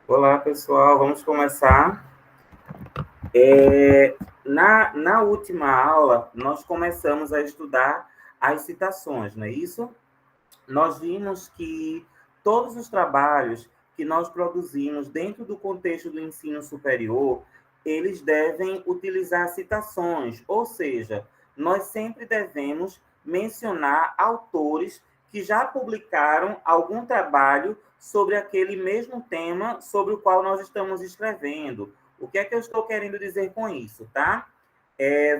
Olá, pessoal, vamos começar. Na última aula, nós começamos a estudar as citações, não é isso? Nós vimos que todos os trabalhos que nós produzimos dentro do contexto do ensino superior, eles devem utilizar citações, ou seja, nós sempre devemos mencionar autores que já publicaram algum trabalho sobre aquele mesmo tema sobre o qual nós estamos escrevendo. O que é que eu estou querendo dizer com isso, tá?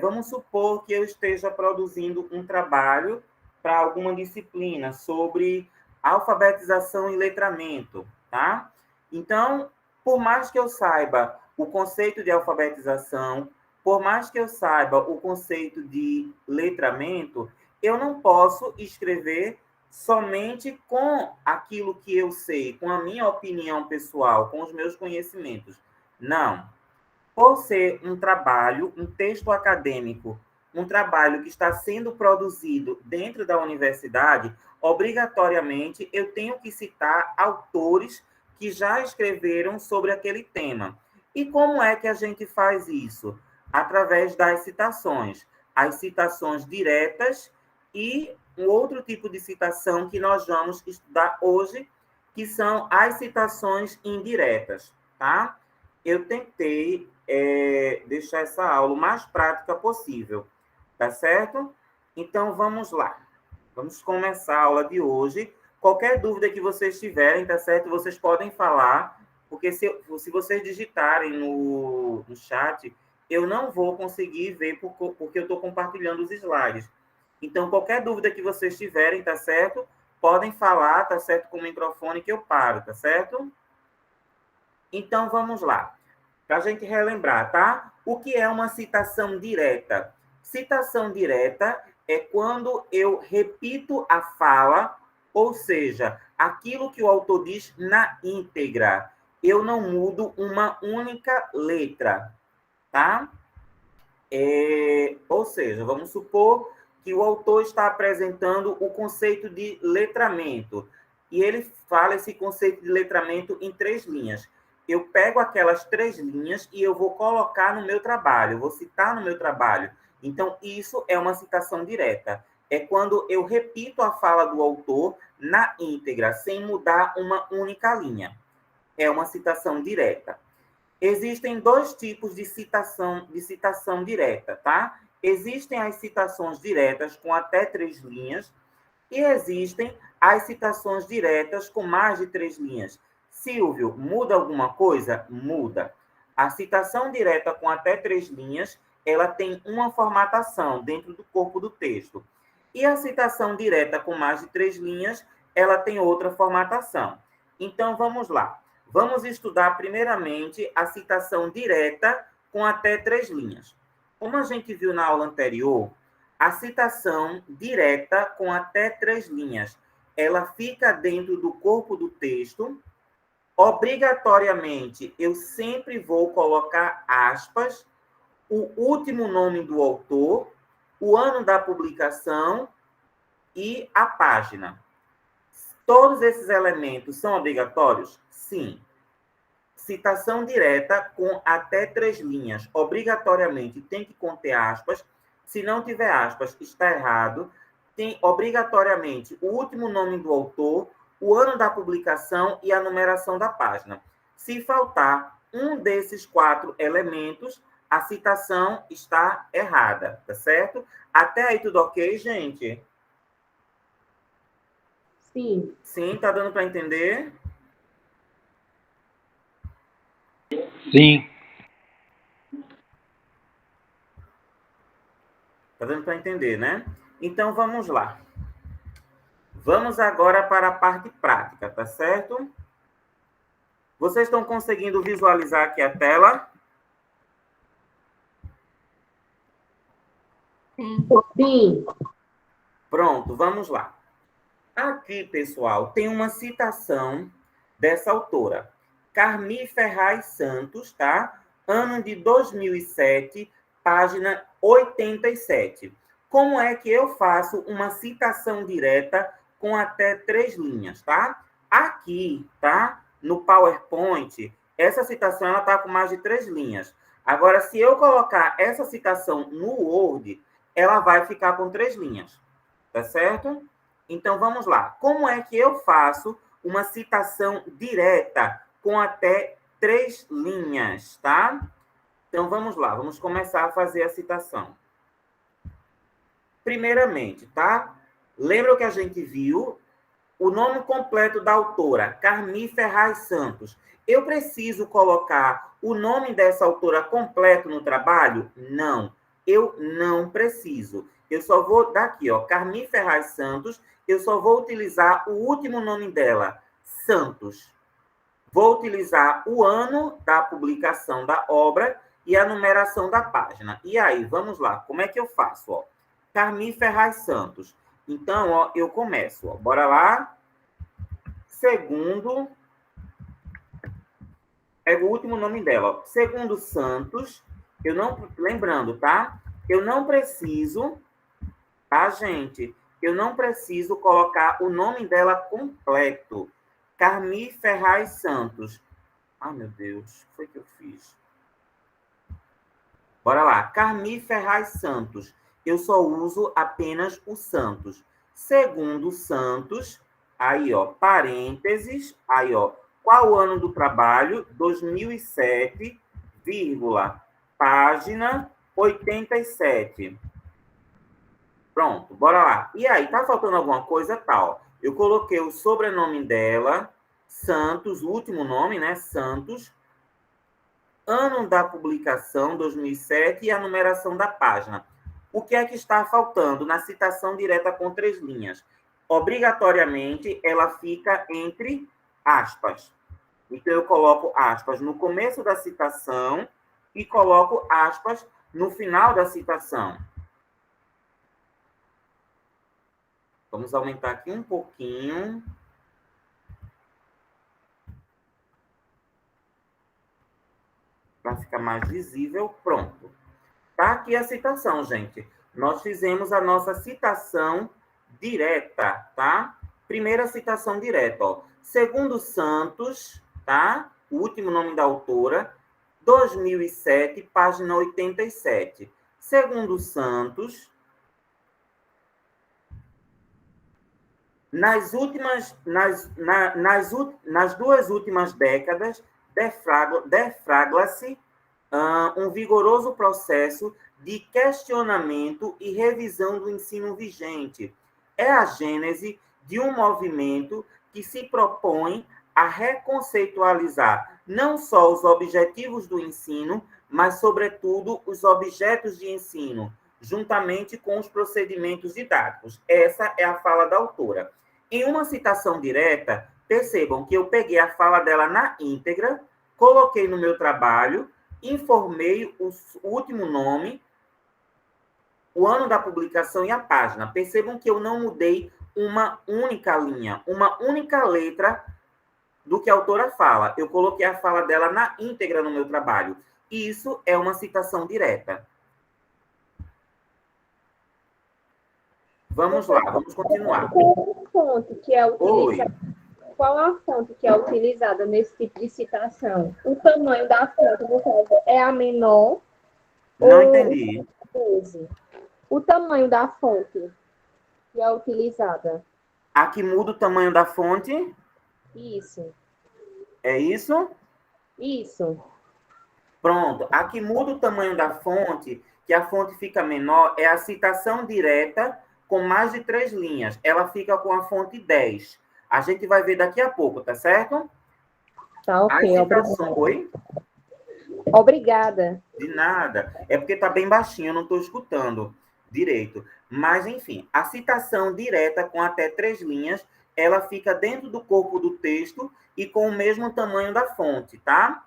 Vamos supor que eu esteja produzindo um trabalho para alguma disciplina sobre alfabetização e letramento, tá? Então, por mais que eu saiba o conceito de alfabetização, por mais que eu saiba o conceito de letramento, eu não posso escrever somente com aquilo que eu sei, com a minha opinião pessoal, com os meus conhecimentos. Não. Por ser um trabalho, um texto acadêmico, um trabalho que está sendo produzido dentro da universidade, obrigatoriamente eu tenho que citar autores que já escreveram sobre aquele tema. E como é que a gente faz isso? Através das citações. As citações diretas e um outro tipo de citação que nós vamos estudar hoje, que são as citações indiretas, tá? Eu tentei deixar essa aula o mais prática possível, tá certo? Então, vamos lá. Vamos começar a aula de hoje. Qualquer dúvida que vocês tiverem, tá certo? Vocês podem falar, porque se vocês digitarem no chat, eu não vou conseguir ver porque eu estou compartilhando os slides. Então, qualquer dúvida que vocês tiverem, tá certo? Podem falar, tá certo? Com o microfone que eu paro, tá certo? Então, vamos lá. Para a gente relembrar, tá? O que é uma citação direta? Citação direta é quando eu repito a fala, ou seja, aquilo que o autor diz na íntegra. Eu não mudo uma única letra, tá? Ou seja, vamos supor que o autor está apresentando o conceito de letramento, e ele fala esse conceito de letramento em 3 linhas. Eu pego aquelas 3 linhas e eu vou colocar no meu trabalho, eu vou citar no meu trabalho. Então, isso é uma citação direta. É quando eu repito a fala do autor na íntegra, sem mudar uma única linha. É uma citação direta. Existem 2 tipos de citação direta, tá? Existem as citações diretas com até 3 linhas e existem as citações diretas com mais de 3 linhas. Silvio, muda alguma coisa? Muda. A citação direta com até 3 linhas, ela tem uma formatação dentro do corpo do texto. E a citação direta com mais de 3 linhas, ela tem outra formatação. Então, vamos lá. Vamos estudar primeiramente a citação direta com até 3 linhas. Como a gente viu na aula anterior, a citação direta com até 3 linhas, ela fica dentro do corpo do texto. Obrigatoriamente, eu sempre vou colocar aspas, o último nome do autor, o ano da publicação e a página. Todos esses elementos são obrigatórios? Sim. Citação direta com até 3 linhas. Obrigatoriamente tem que conter aspas. Se não tiver aspas, está errado. Tem obrigatoriamente o último nome do autor, o ano da publicação e a numeração da página. Se faltar um desses 4 elementos, a citação está errada, tá certo? Até aí tudo ok, gente? Sim. Sim, tá dando para entender? Sim. Tá dando para entender, né? Então vamos lá. Vamos agora para a parte prática, tá certo? Vocês estão conseguindo visualizar aqui a tela? Sim. Pronto, vamos lá. Aqui, pessoal, tem uma citação dessa autora, Carmi Ferraz Santos, tá? Ano de 2007, página 87. Como é que eu faço uma citação direta com até 3 linhas, tá? Aqui, tá? no PowerPoint, essa citação está com mais de 3 linhas. Agora, se eu colocar essa citação no Word, ela vai ficar com 3 linhas. Tá certo? Então, vamos lá. Como é que eu faço uma citação direta com até 3 linhas, tá? Então, vamos lá. Vamos começar a fazer a citação. Primeiramente, tá? Lembra o que a gente viu? O nome completo da autora, Carmi Ferraz Santos. Eu preciso colocar o nome dessa autora completo no trabalho? Não, eu não preciso. Eu só vou, daqui, ó, Carmi Ferraz Santos, eu só vou utilizar o último nome dela, Santos. Vou utilizar o ano da publicação da obra e a numeração da página. E aí, vamos lá, como é que eu faço? Ó? Carmi Ferraz Santos. Então, ó, eu começo. Ó. Bora lá. Segundo, é o último nome dela. Ó. Segundo Santos, eu não, lembrando, tá? Eu não preciso, tá, gente? Eu não preciso colocar o nome dela completo. Carmi Ferraz Santos. Ai, meu Deus, o que foi que eu fiz? Bora lá. Carmi Ferraz Santos. Eu só uso apenas o Santos. Segundo Santos, aí, ó, parênteses, aí, ó, qual o ano do trabalho? 2007, vírgula, página 87. Pronto, bora lá. E aí, tá faltando alguma coisa? Tal. Eu coloquei o sobrenome dela, Santos, o último nome, né? Santos. Ano da publicação, 2007, e a numeração da página. O que é que está faltando na citação direta com 3 linhas? Obrigatoriamente, ela fica entre aspas. Então, eu coloco aspas no começo da citação e coloco aspas no final da citação. Vamos aumentar aqui um pouquinho. Para ficar mais visível. Pronto. Tá aqui a citação, gente. Nós fizemos a nossa citação direta, tá? Primeira citação direta, ó. Segundo Santos, tá? O último nome da autora, 2007, página 87. Segundo Santos, nas duas últimas décadas, defragla-se um vigoroso processo de questionamento e revisão do ensino vigente. É a gênese de um movimento que se propõe a reconceitualizar não só os objetivos do ensino, mas, sobretudo, os objetos de ensino, juntamente com os procedimentos didáticos. Essa é a fala da autora. Em uma citação direta, percebam que eu peguei a fala dela na íntegra, coloquei no meu trabalho, informei o último nome, o ano da publicação e a página. Percebam que eu não mudei uma única linha, uma única letra do que a autora fala. Eu coloquei a fala dela na íntegra no meu trabalho. Isso é uma citação direta. Vamos lá, vamos continuar. Qual a fonte que é utilizada? Qual a fonte que é utilizada nesse tipo de citação? O tamanho da fonte, no caso, é a menor? Não entendi. O tamanho da fonte que é utilizada. Aqui muda o tamanho da fonte? Isso. É isso? Isso. Pronto. Aqui muda o tamanho da fonte, que a fonte fica menor, é a citação direta com mais de 3 linhas. Ela fica com a fonte 10. A gente vai ver daqui a pouco, tá certo? Tá, ok. Oi? Obrigada. De nada. É porque tá bem baixinho, eu não estou escutando direito. Mas, enfim, a citação direta com até 3 linhas, ela fica dentro do corpo do texto e com o mesmo tamanho da fonte, tá?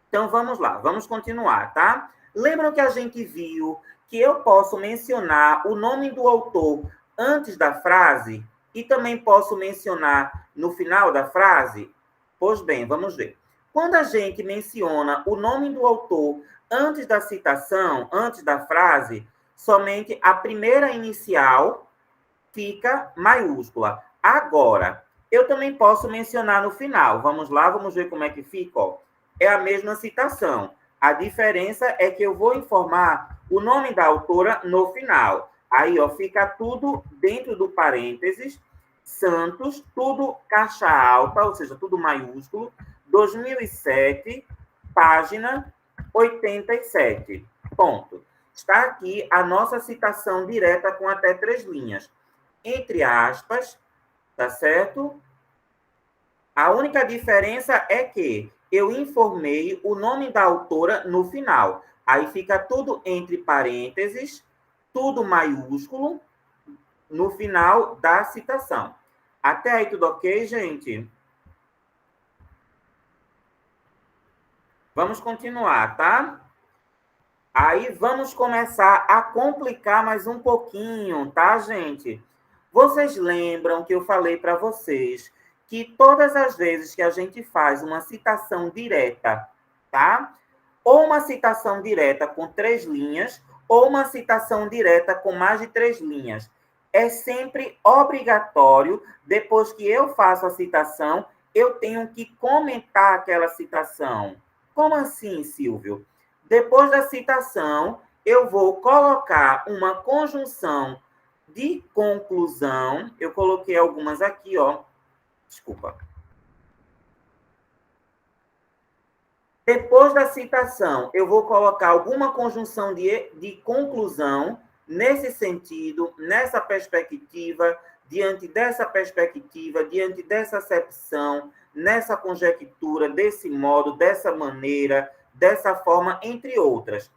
Então, vamos lá, vamos continuar, tá? Lembram que a gente viu que eu posso mencionar o nome do autor antes da frase e também posso mencionar no final da frase? Pois bem, vamos ver. Quando a gente menciona o nome do autor antes da citação, antes da frase, somente a primeira inicial fica maiúscula. Agora, Eu também posso mencionar no final. Vamos lá, vamos ver como é que fica. Ó. É a mesma citação. A diferença é que eu vou informar o nome da autora no final. Aí, ó, fica tudo dentro do parênteses. Santos, tudo caixa alta, ou seja, tudo maiúsculo. 2007, página 87. Ponto. Está aqui a nossa citação direta com até 3 linhas. Entre aspas, tá certo? A única diferença é que eu informei o nome da autora no final. Aí fica tudo entre parênteses, tudo maiúsculo, no final da citação. Até aí tudo ok, gente? Vamos continuar, tá? Aí vamos começar a complicar mais um pouquinho, tá, gente? Vocês lembram que eu falei para vocês que todas as vezes que a gente faz uma citação direta, tá? Ou uma citação direta com 3 linhas, ou uma citação direta com mais de 3 linhas. É sempre obrigatório, depois que eu faço a citação, eu tenho que comentar aquela citação. Como assim, Silvio? Depois da citação, eu vou colocar uma conjunção de conclusão. Eu coloquei algumas aqui, ó. Desculpa. Depois da citação, eu vou colocar alguma conjunção de conclusão nesse sentido, nessa perspectiva, diante dessa perspectiva, diante dessa acepção, nessa conjectura, desse modo, dessa maneira, dessa forma, entre outras.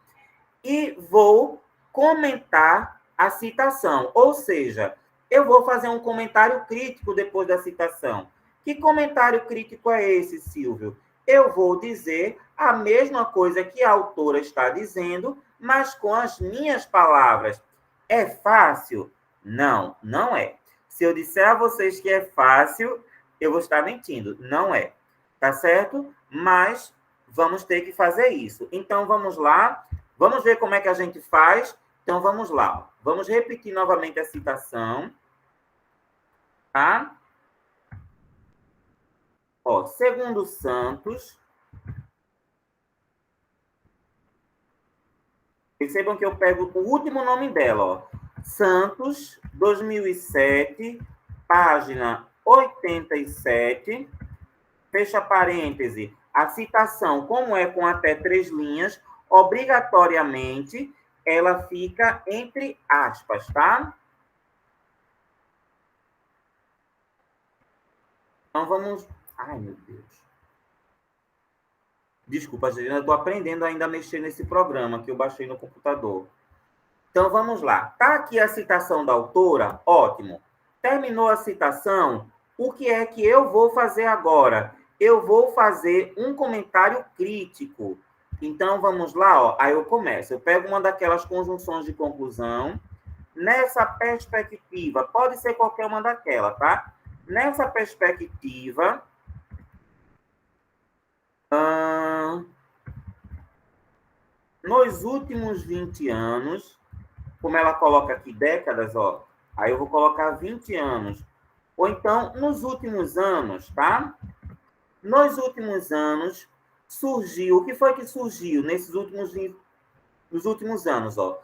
E vou comentar a citação, ou seja, eu vou fazer um comentário crítico depois da citação. Que comentário crítico é esse, Silvio? Eu vou dizer a mesma coisa que a autora está dizendo, mas com as minhas palavras. É fácil? Não, não é. Se eu disser a vocês que é fácil, eu vou estar mentindo. Não é. Tá certo? Mas vamos ter que fazer isso. Então, vamos lá. Vamos ver como é que a gente faz. Então, vamos lá. Vamos repetir novamente a citação. Tá? Ó, segundo Santos. Percebam que eu pego o último nome dela, ó. Santos, 2007, página 87. Fecha parêntese. A citação, como é com até 3 linhas, obrigatoriamente, ela fica entre aspas, tá? Então, vamos... Ai, meu Deus. Desculpa, gente, eu estou aprendendo ainda a mexer nesse programa que eu baixei no computador. Então, vamos lá. Tá aqui a citação da autora? Ótimo. Terminou a citação? O que é que eu vou fazer agora? Eu vou fazer um comentário crítico. Então, vamos lá, ó. Aí eu começo. Eu pego uma daquelas conjunções de conclusão. Nessa perspectiva, pode ser qualquer uma daquela, tá? Nessa perspectiva, nos últimos 20 anos, como ela coloca aqui décadas, ó, aí eu vou colocar 20 anos. Ou então, nos últimos anos, tá? Nos últimos anos, surgiu... O que foi que surgiu nesses nos últimos anos, ó?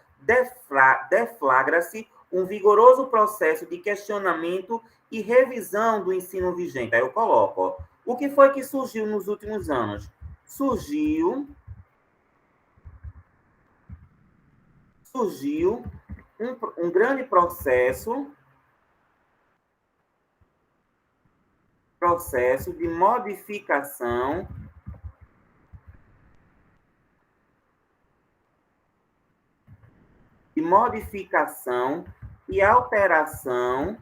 Deflagra-se um vigoroso processo de questionamento e revisão do ensino vigente. Aí eu coloco, ó. O que foi que surgiu nos últimos anos? Surgiu um grande processo de modificação e alteração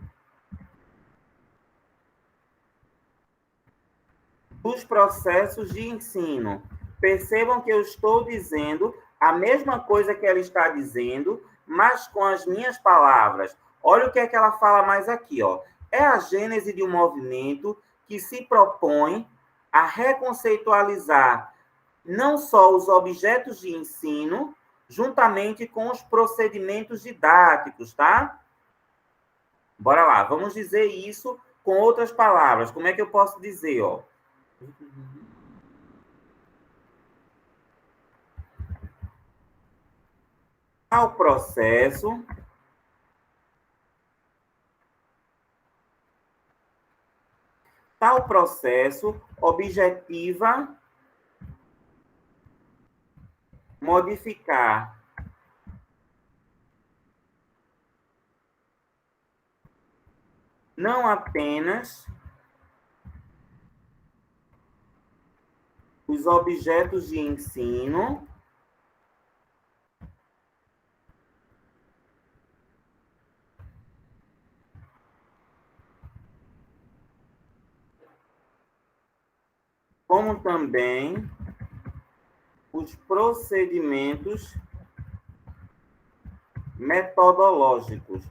dos processos de ensino. Percebam que eu estou dizendo a mesma coisa que ela está dizendo, mas com as minhas palavras. Olha o que é que ela fala mais aqui, ó. É a gênese de um movimento que se propõe a reconceitualizar não só os objetos de ensino, juntamente com os procedimentos didáticos, tá? Bora lá, vamos dizer isso Com outras palavras, como é que eu posso dizer, ó? Tal processo objetiva modificar não apenas os objetos de ensino, como também os procedimentos metodológicos.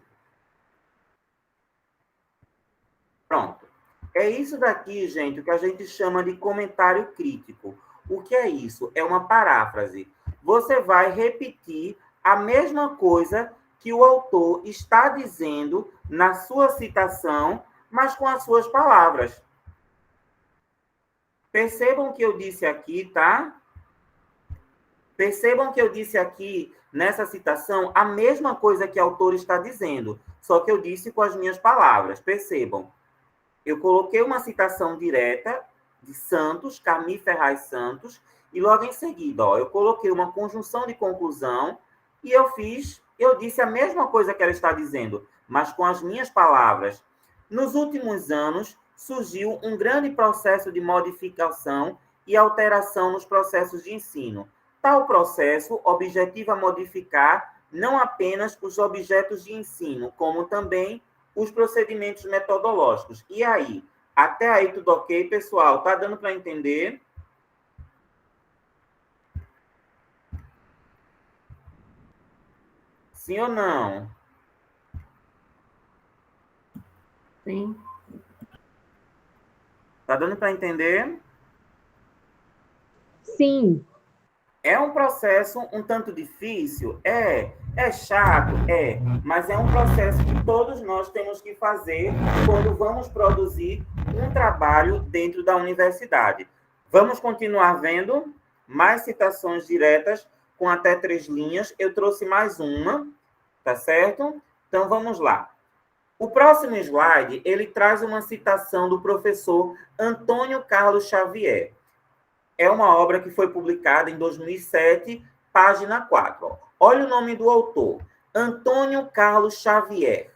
Pronto. É isso daqui, gente, o que a gente chama de comentário crítico. O que é isso? É uma paráfrase. Você vai repetir a mesma coisa que o autor está dizendo na sua citação, mas com as suas palavras. Percebam que eu disse aqui, tá? Percebam que eu disse aqui, nessa citação, a mesma coisa que o autor está dizendo, só que eu disse com as minhas palavras. Percebam. Eu coloquei uma citação direta de Santos, Camille Ferraz Santos, e logo em seguida, ó, eu coloquei uma conjunção de conclusão e eu disse a mesma coisa que ela está dizendo, mas com as minhas palavras. Nos últimos anos, surgiu um grande processo de modificação e alteração nos processos de ensino. Tal processo objetiva modificar não apenas os objetos de ensino, como também os procedimentos metodológicos. E aí? Até aí tudo ok, pessoal? Tá dando para entender? Sim ou não? Sim. Tá dando para entender? Sim. É um processo um tanto difícil? É chato? Mas é um processo que todos nós temos que fazer quando vamos produzir um trabalho dentro da universidade. Vamos continuar vendo mais citações diretas com até 3 linhas. Eu trouxe mais uma, tá certo? Então, vamos lá. O próximo slide, ele traz uma citação do professor Antônio Carlos Xavier. É uma obra que foi publicada em 2007, página 4. Olha o nome do autor, Antônio Carlos Xavier.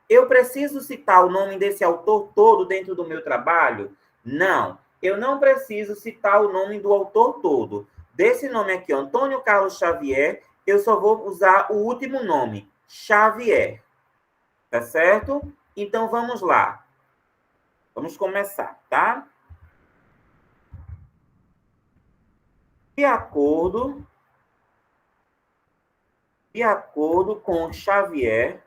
Eu preciso citar o nome desse autor todo dentro do meu trabalho? Não, eu não preciso citar o nome do autor todo. Desse nome aqui, Antônio Carlos Xavier, eu só vou usar o último nome, Xavier. Tá certo? Então, vamos lá. Vamos começar, tá? De acordo com Xavier,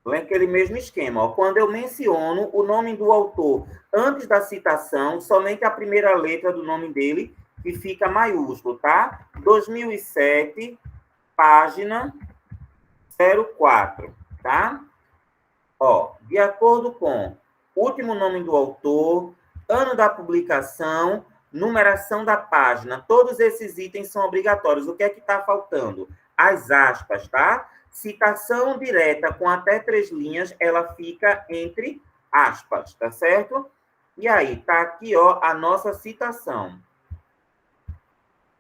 é aquele mesmo esquema. Ó, quando eu menciono o nome do autor antes da citação, somente a primeira letra do nome dele, que fica maiúsculo, tá? 2007, página 04, tá? Ó, de acordo com último nome do autor, ano da publicação, numeração da página, todos esses itens são obrigatórios. O que é que está faltando? As aspas, tá? Citação direta com até 3 linhas, ela fica entre aspas, tá certo? E aí, tá aqui, ó, a nossa citação.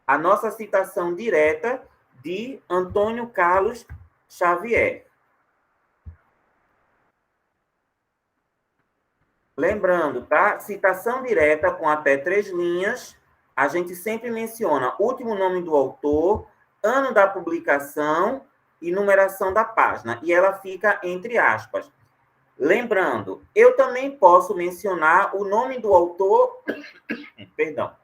A nossa citação direta de Antônio Carlos Xavier. Lembrando, tá? Citação direta com até 3 linhas, a gente sempre menciona último nome do autor, ano da publicação e numeração da página. E ela fica entre aspas. Lembrando, eu também posso mencionar o nome do autor... Perdão.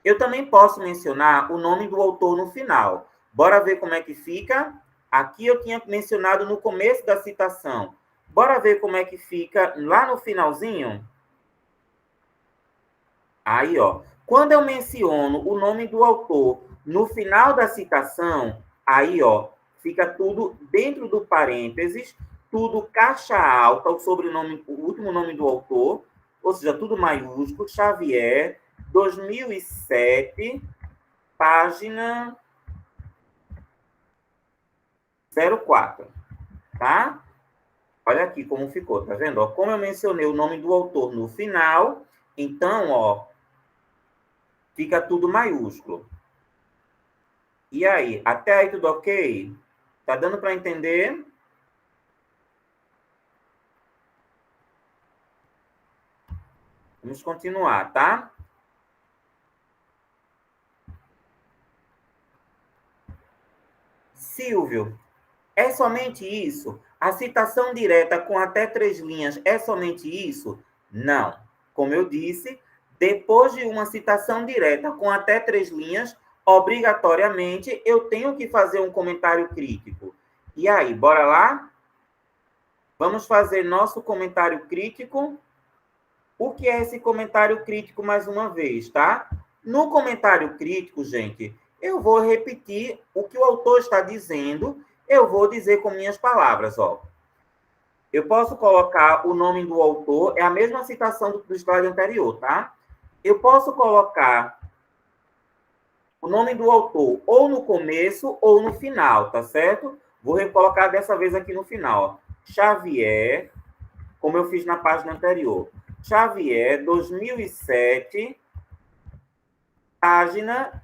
Eu também posso mencionar o nome do autor no final. Bora ver como é que fica? Aqui eu tinha mencionado no começo da citação. Bora ver como é que fica lá no finalzinho? Aí, ó. Quando eu menciono o nome do autor no final da citação, aí, ó, fica tudo dentro do parênteses. tudo caixa alta, o sobrenome, o último nome do autor, ou seja, tudo maiúsculo, Xavier, 2007, página 04, tá? Olha aqui como ficou, tá vendo? Ó, como eu mencionei o nome do autor no final, então, ó, fica tudo maiúsculo. E aí, até aí tudo ok? Tá dando para entender? Vamos continuar, tá? Silvio, é somente isso? A citação direta com até 3 linhas é somente isso? Não. Como eu disse, depois de uma citação direta com até 3 linhas, obrigatoriamente eu tenho que fazer um comentário crítico. E aí, bora lá? Vamos fazer nosso comentário crítico. O que é esse comentário crítico mais uma vez, tá? No comentário crítico, gente, eu vou repetir o que o autor está dizendo, eu vou dizer com minhas palavras, ó. Eu posso colocar o nome do autor, é a mesma citação do slide anterior, tá? Eu posso colocar o nome do autor ou no começo ou no final, tá certo? Vou recolocar dessa vez aqui no final, ó. Xavier, como eu fiz na página anterior. Xavier, 2007, página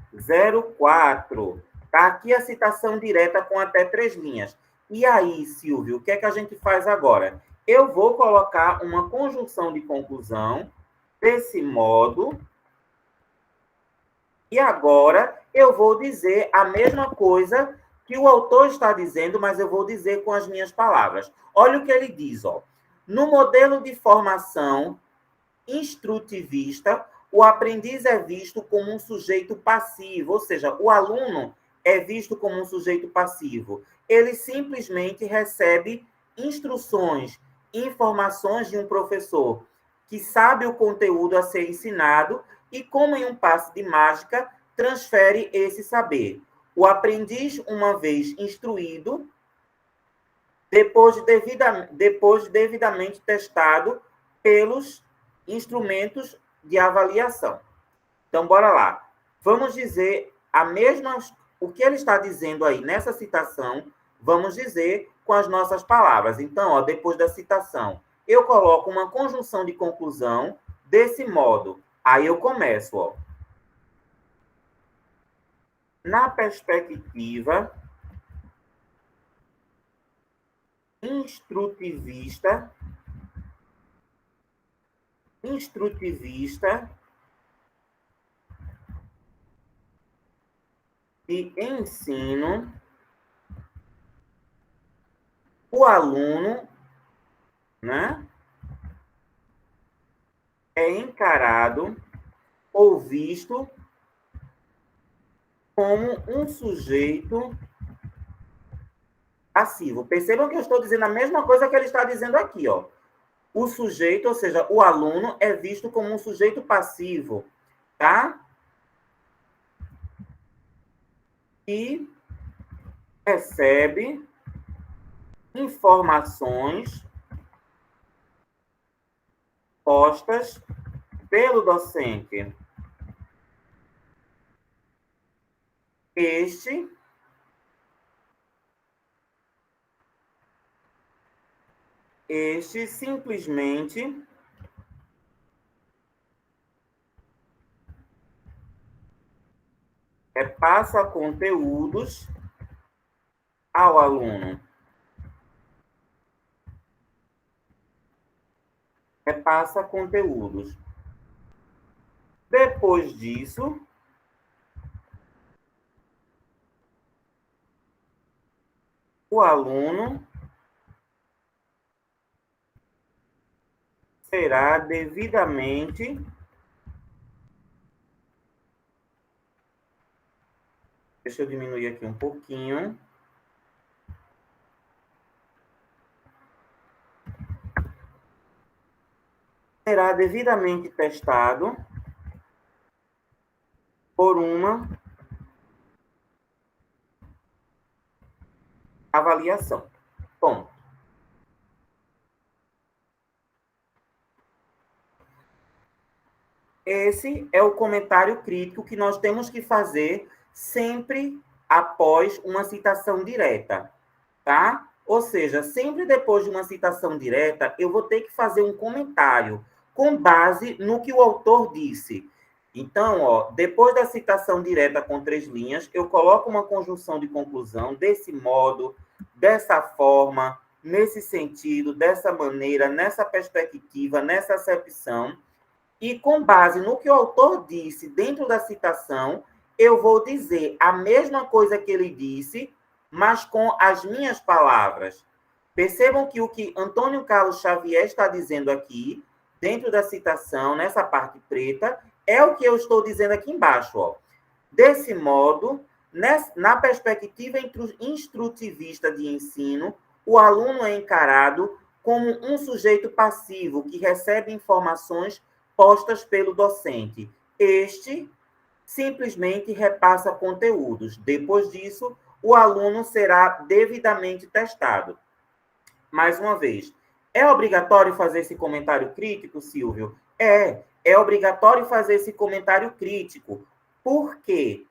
04. Tá aqui a citação direta com até 3 linhas. E aí, Silvio, o que é que a gente faz agora? Eu vou colocar uma conjunção de conclusão desse modo. E agora eu vou dizer a mesma coisa que o autor está dizendo, mas eu vou dizer com as minhas palavras. Olha o que ele diz, ó. No modelo de formação instrutivista, o aprendiz é visto como um sujeito passivo, ou seja, o aluno é visto como um sujeito passivo. Ele simplesmente recebe instruções, informações de um professor que sabe o conteúdo a ser ensinado e, como em um passe de mágica, transfere esse saber. O aprendiz, uma vez instruído, depois de devidamente testado pelos instrumentos de avaliação. Então, bora lá. Vamos dizer o que ele está dizendo aí nessa citação, vamos dizer com as nossas palavras. Então, ó, depois da citação, eu coloco uma conjunção de conclusão desse modo. Aí eu começo, ó. Na perspectiva instrutivista de ensino, o aluno, né, é encarado ou visto como um sujeito passivo. Percebam que eu estou dizendo a mesma coisa que ele está dizendo aqui, ó. O sujeito, ou seja, o aluno, é visto como um sujeito passivo, tá? E recebe informações postas pelo docente. Este simplesmente repassa conteúdos ao aluno. Repassa conteúdos. Depois disso, o aluno será devidamente deixa eu diminuir aqui um pouquinho. Será devidamente testado por uma avaliação. Ponto. Esse é o comentário crítico que nós temos que fazer sempre após uma citação direta, tá? Ou seja, sempre depois de uma citação direta, eu vou ter que fazer um comentário com base no que o autor disse. Então, ó, depois da citação direta com 3 linhas, eu coloco uma conjunção de conclusão desse modo, dessa forma, nesse sentido, dessa maneira, nessa perspectiva, nessa acepção, e com base no que o autor disse dentro da citação, eu vou dizer a mesma coisa que ele disse, mas com as minhas palavras. Percebam que o que Antônio Carlos Xavier está dizendo aqui, dentro da citação, nessa parte preta, é o que eu estou dizendo aqui embaixo. Ó. Desse modo, na perspectiva instrutivista de ensino, o aluno é encarado como um sujeito passivo que recebe informações postas pelo docente. Este simplesmente repassa conteúdos. Depois disso, o aluno será devidamente testado. Mais uma vez, é obrigatório fazer esse comentário crítico, Silvio? É obrigatório fazer esse comentário crítico. Por quê?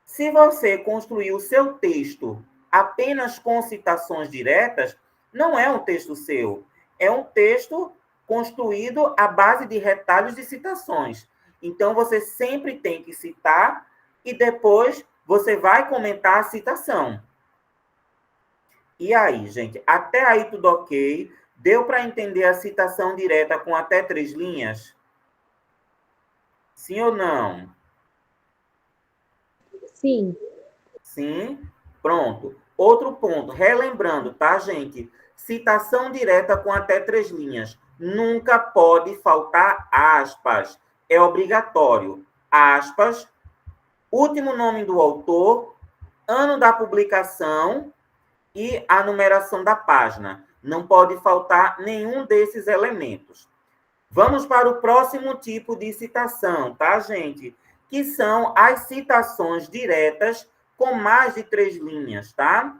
Se você construir o seu texto apenas com citações diretas, não é um texto seu. É um texto construído à base de retalhos de citações. Então, você sempre tem que citar e depois você vai comentar a citação. E aí, gente? Até aí tudo ok? Deu para entender a citação direta com até 3 linhas? Sim ou não? Sim. Sim? Pronto. Outro ponto, relembrando, tá, gente? Citação direta com até 3 linhas. Nunca pode faltar aspas. É obrigatório. Aspas, último nome do autor, ano da publicação e a numeração da página. Não pode faltar nenhum desses elementos. Vamos para o próximo tipo de citação, tá, gente? Que são as citações diretas com mais de 3 linhas, tá?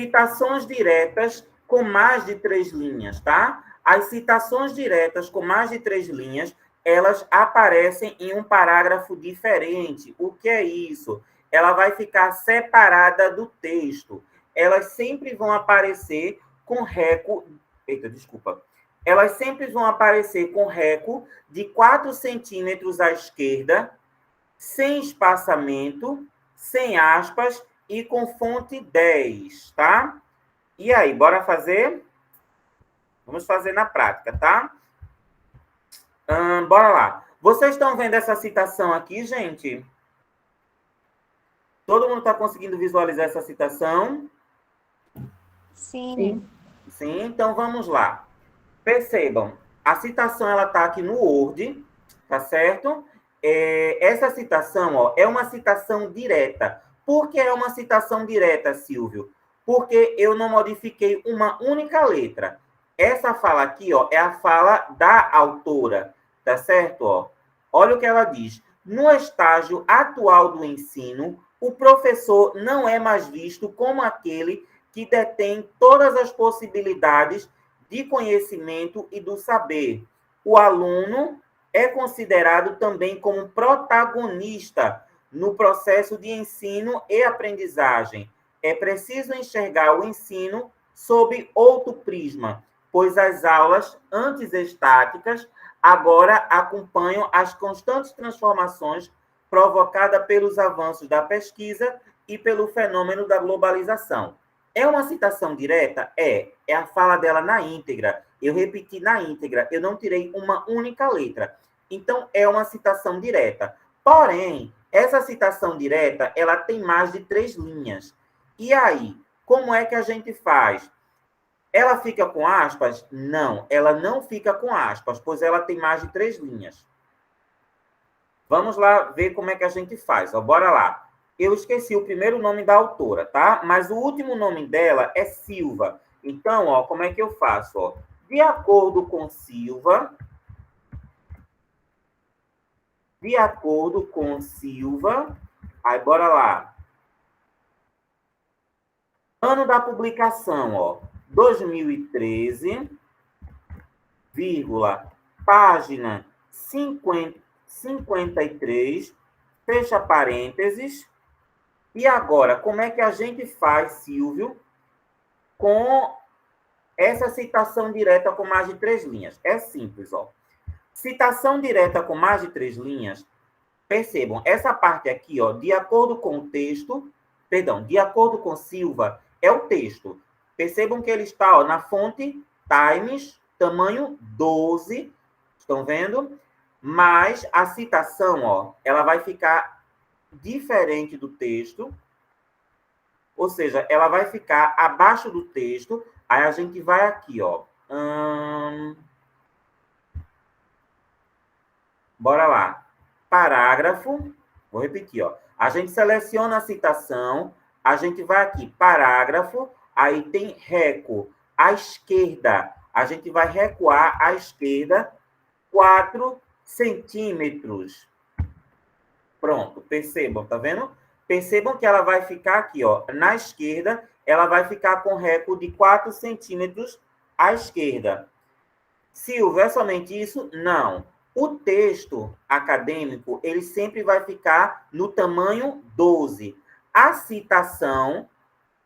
Citações diretas com mais de 3 linhas, tá? As citações diretas com mais de 3 linhas, elas aparecem em um parágrafo diferente. O que é isso? Ela vai ficar separada do texto. Elas sempre vão aparecer com reco... Eita, desculpa. Elas sempre vão aparecer com reco de 4 centímetros à esquerda, sem espaçamento, sem aspas e com fonte 10, tá? E aí, bora fazer? Vamos fazer na prática, tá? Bora lá. Vocês estão vendo essa citação aqui, gente? Todo mundo está conseguindo visualizar essa citação? Sim. Sim, então vamos lá. Percebam, a citação ela está aqui no Word, tá certo? Essa citação, ó, é uma citação direta. Por que é uma citação direta, Silvio? Porque eu não modifiquei uma única letra. Essa fala aqui, ó, é a fala da autora, tá certo? Ó? Olha o que ela diz. No estágio atual do ensino, o professor não é mais visto como aquele que detém todas as possibilidades de conhecimento e do saber. O aluno é considerado também como protagonista no processo de ensino e aprendizagem. É preciso enxergar o ensino sob outro prisma, pois as aulas antes estáticas agora acompanham as constantes transformações provocadas pelos avanços da pesquisa e pelo fenômeno da globalização. É uma citação direta? É a fala dela na íntegra. Eu repeti na íntegra, eu não tirei uma única letra. Então, é uma citação direta. Porém, essa citação direta, ela tem mais de 3 linhas. E aí, como é que a gente faz? Ela fica com aspas? Não, ela não fica com aspas, pois ela tem mais de 3 linhas. Vamos lá ver como é que a gente faz. Ó, bora lá. Eu esqueci o primeiro nome da autora, tá? Mas o último nome dela é Silva. Então, ó, como é que eu faço? Ó? De acordo com Silva, aí bora lá. Ano da publicação, ó, 2013, vírgula, página 53, fecha parênteses. E agora, como é que a gente faz, Silvio, com essa citação direta com mais de 3 linhas? É simples, ó. Citação direta com mais de 3 linhas, percebam, essa parte aqui, ó, de acordo com o texto, perdão, de acordo com Silva, é o texto. Percebam que ele está, ó, na fonte Times, tamanho 12, estão vendo? Mas a citação, ó, ela vai ficar diferente do texto, ou seja, ela vai ficar abaixo do texto. Aí a gente vai aqui, ó. Bora lá. Parágrafo. Vou repetir, ó. A gente seleciona a citação, a gente vai aqui, parágrafo, aí tem recuo. À esquerda, a gente vai recuar à esquerda 4 centímetros. Pronto, percebam, tá vendo? Percebam que ela vai ficar aqui, ó, na esquerda, ela vai ficar com recuo de 4 centímetros à esquerda. Silvio, é somente isso? Não. O texto acadêmico, ele sempre vai ficar no tamanho 12. A citação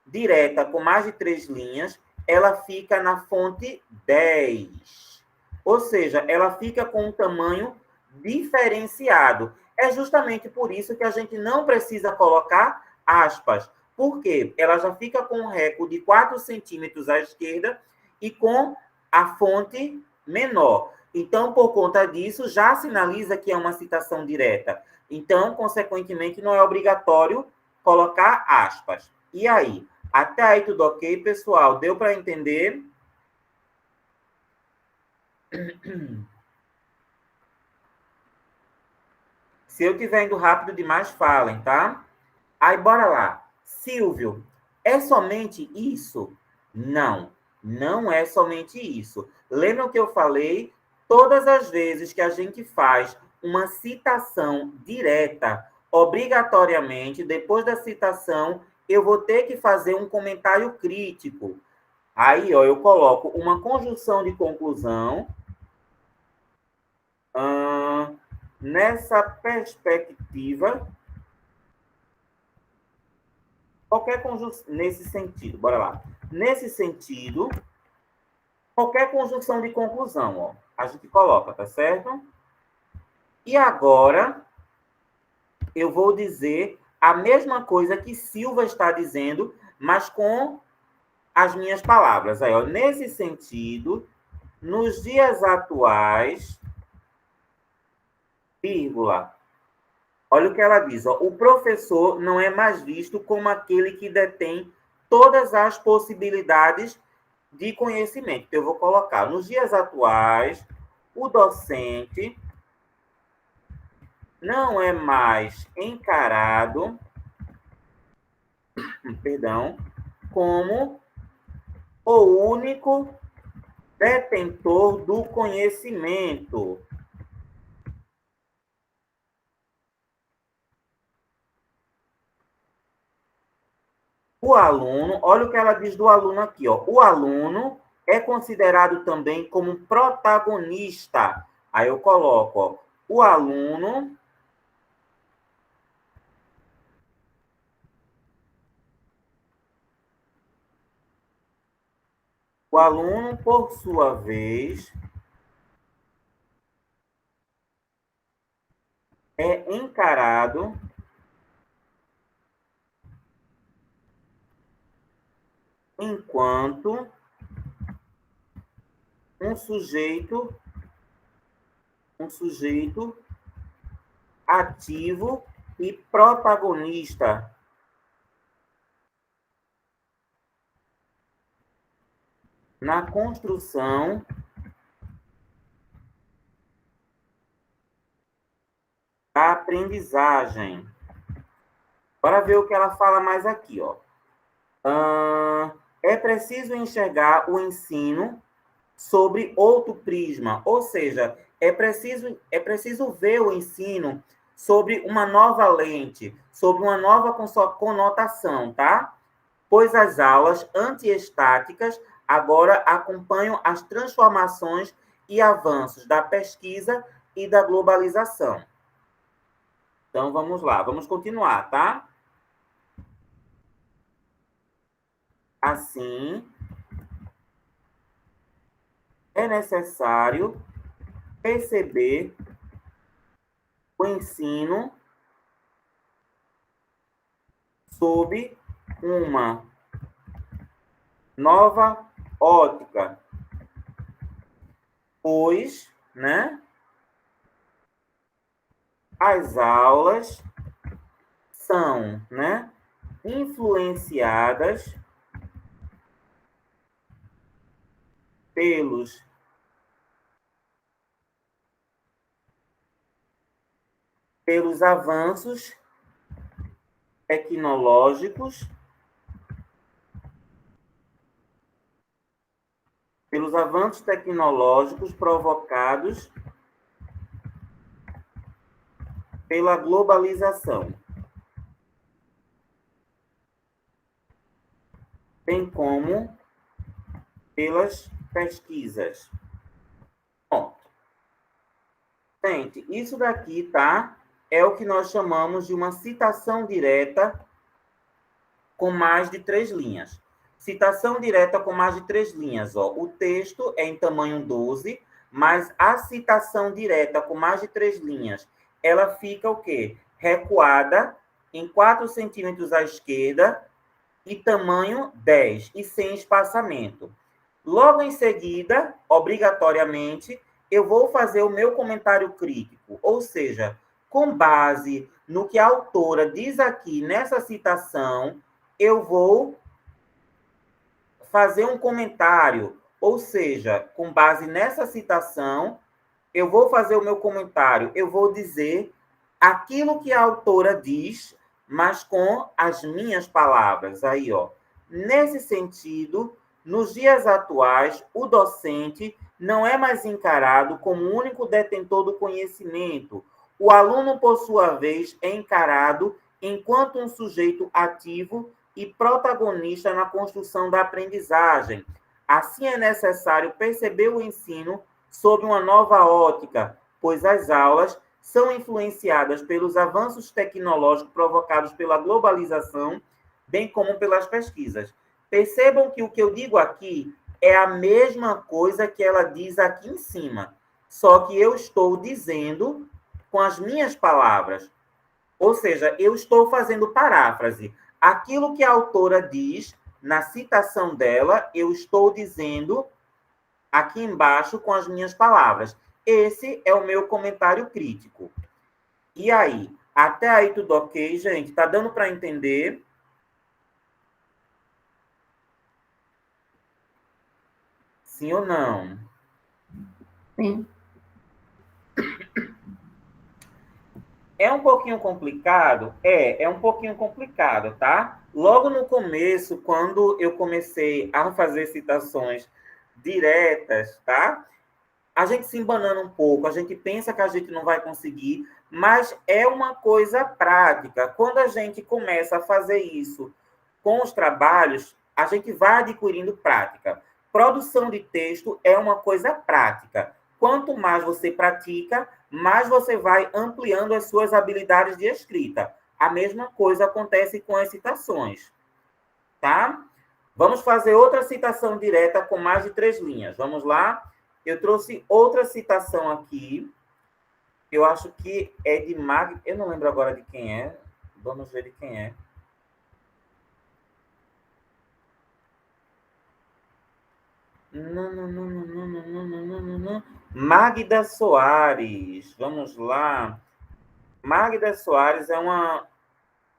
direta com mais de 3 linhas, ela fica na fonte 10. Ou seja, ela fica com um tamanho diferenciado. É justamente por isso que a gente não precisa colocar aspas. Por quê? Ela já fica com um recuo de 4 centímetros à esquerda e com a fonte menor. Então, por conta disso, já sinaliza que é uma citação direta. Então, consequentemente, não é obrigatório colocar aspas. E aí? Até aí tudo ok, pessoal? Deu para entender? Se eu estiver indo rápido demais, falem, tá? Aí, bora lá. Silvio, é somente isso? Não, não é somente isso. Lembram que eu falei? Todas as vezes que a gente faz uma citação direta, obrigatoriamente, depois da citação, eu vou ter que fazer um comentário crítico. Aí, ó, eu coloco uma conjunção de conclusão. Nessa perspectiva, qualquer conjunção, nesse sentido, bora lá. Nesse sentido, qualquer conjunção de conclusão, ó, a gente coloca, tá certo? E agora, eu vou dizer a mesma coisa que Silva está dizendo, mas com as minhas palavras. Aí, ó, nesse sentido, nos dias atuais, vírgula, olha o que ela diz, ó, o professor não é mais visto como aquele que detém todas as possibilidades de conhecimento. Eu vou colocar, nos dias atuais, o docente não é mais encarado, como o único detentor do conhecimento. O aluno, olha o que ela diz do aluno aqui, ó. O aluno é considerado também como protagonista. Aí eu coloco, ó, o aluno por sua vez, é encarado enquanto um sujeito ativo e protagonista na construção da aprendizagem. Bora ver o que ela fala mais aqui, ó. É preciso enxergar o ensino sobre outro prisma, ou seja, é preciso ver o ensino sobre uma nova lente, sobre uma nova conotação, tá? pois as aulas antiestáticas agora acompanham as transformações e avanços da pesquisa e da globalização. Então, vamos lá, vamos continuar, tá? Assim, é necessário perceber o ensino sob uma nova ótica, pois, né, as aulas são, né, influenciadas pelos avanços tecnológicos, provocados pela globalização, bem como pelas pesquisas. Bom, gente, isso daqui, tá? É o que nós chamamos de uma citação direta com mais de 3 linhas. Citação direta com mais de 3 linhas. Ó. O texto é em tamanho 12, mas a citação direta com mais de 3 linhas, ela fica o quê? Recuada em 4 centímetros à esquerda e tamanho 10, e sem espaçamento. Logo em seguida, obrigatoriamente, eu vou fazer o meu comentário crítico, ou seja, com base no que a autora diz aqui nessa citação, eu vou fazer um comentário, ou seja, com base nessa citação, eu vou fazer o meu comentário, eu vou dizer aquilo que a autora diz, mas com as minhas palavras. Aí, ó. Nesse sentido, nos dias atuais, o docente não é mais encarado como o único detentor do conhecimento. O aluno, por sua vez, é encarado enquanto um sujeito ativo e protagonista na construção da aprendizagem. Assim, é necessário perceber o ensino sob uma nova ótica, pois as aulas são influenciadas pelos avanços tecnológicos provocados pela globalização, bem como pelas pesquisas. Percebam que o que eu digo aqui é a mesma coisa que ela diz aqui em cima, só que eu estou dizendo com as minhas palavras. Ou seja, eu estou fazendo paráfrase. Aquilo que a autora diz na citação dela, eu estou dizendo aqui embaixo com as minhas palavras. Esse é o meu comentário crítico. E aí? Até aí tudo ok, gente? Tá dando para entender? Sim ou não? Sim. É um pouquinho complicado? É um pouquinho complicado, tá? Logo no começo, quando eu comecei a fazer citações diretas, tá? A gente se embanana um pouco, a gente pensa que a gente não vai conseguir, mas é uma coisa prática. Quando a gente começa a fazer isso com os trabalhos, a gente vai adquirindo prática. Produção de texto é uma coisa prática. Quanto mais você pratica, mais você vai ampliando as suas habilidades de escrita. A mesma coisa acontece com as citações, tá? Vamos fazer outra citação direta com mais de 3 linhas. Vamos lá? Eu trouxe outra citação aqui. Eu acho que é de Mag... Eu não lembro agora de quem é. Vamos ver de quem é. Não. Magda Soares. Vamos lá. Magda Soares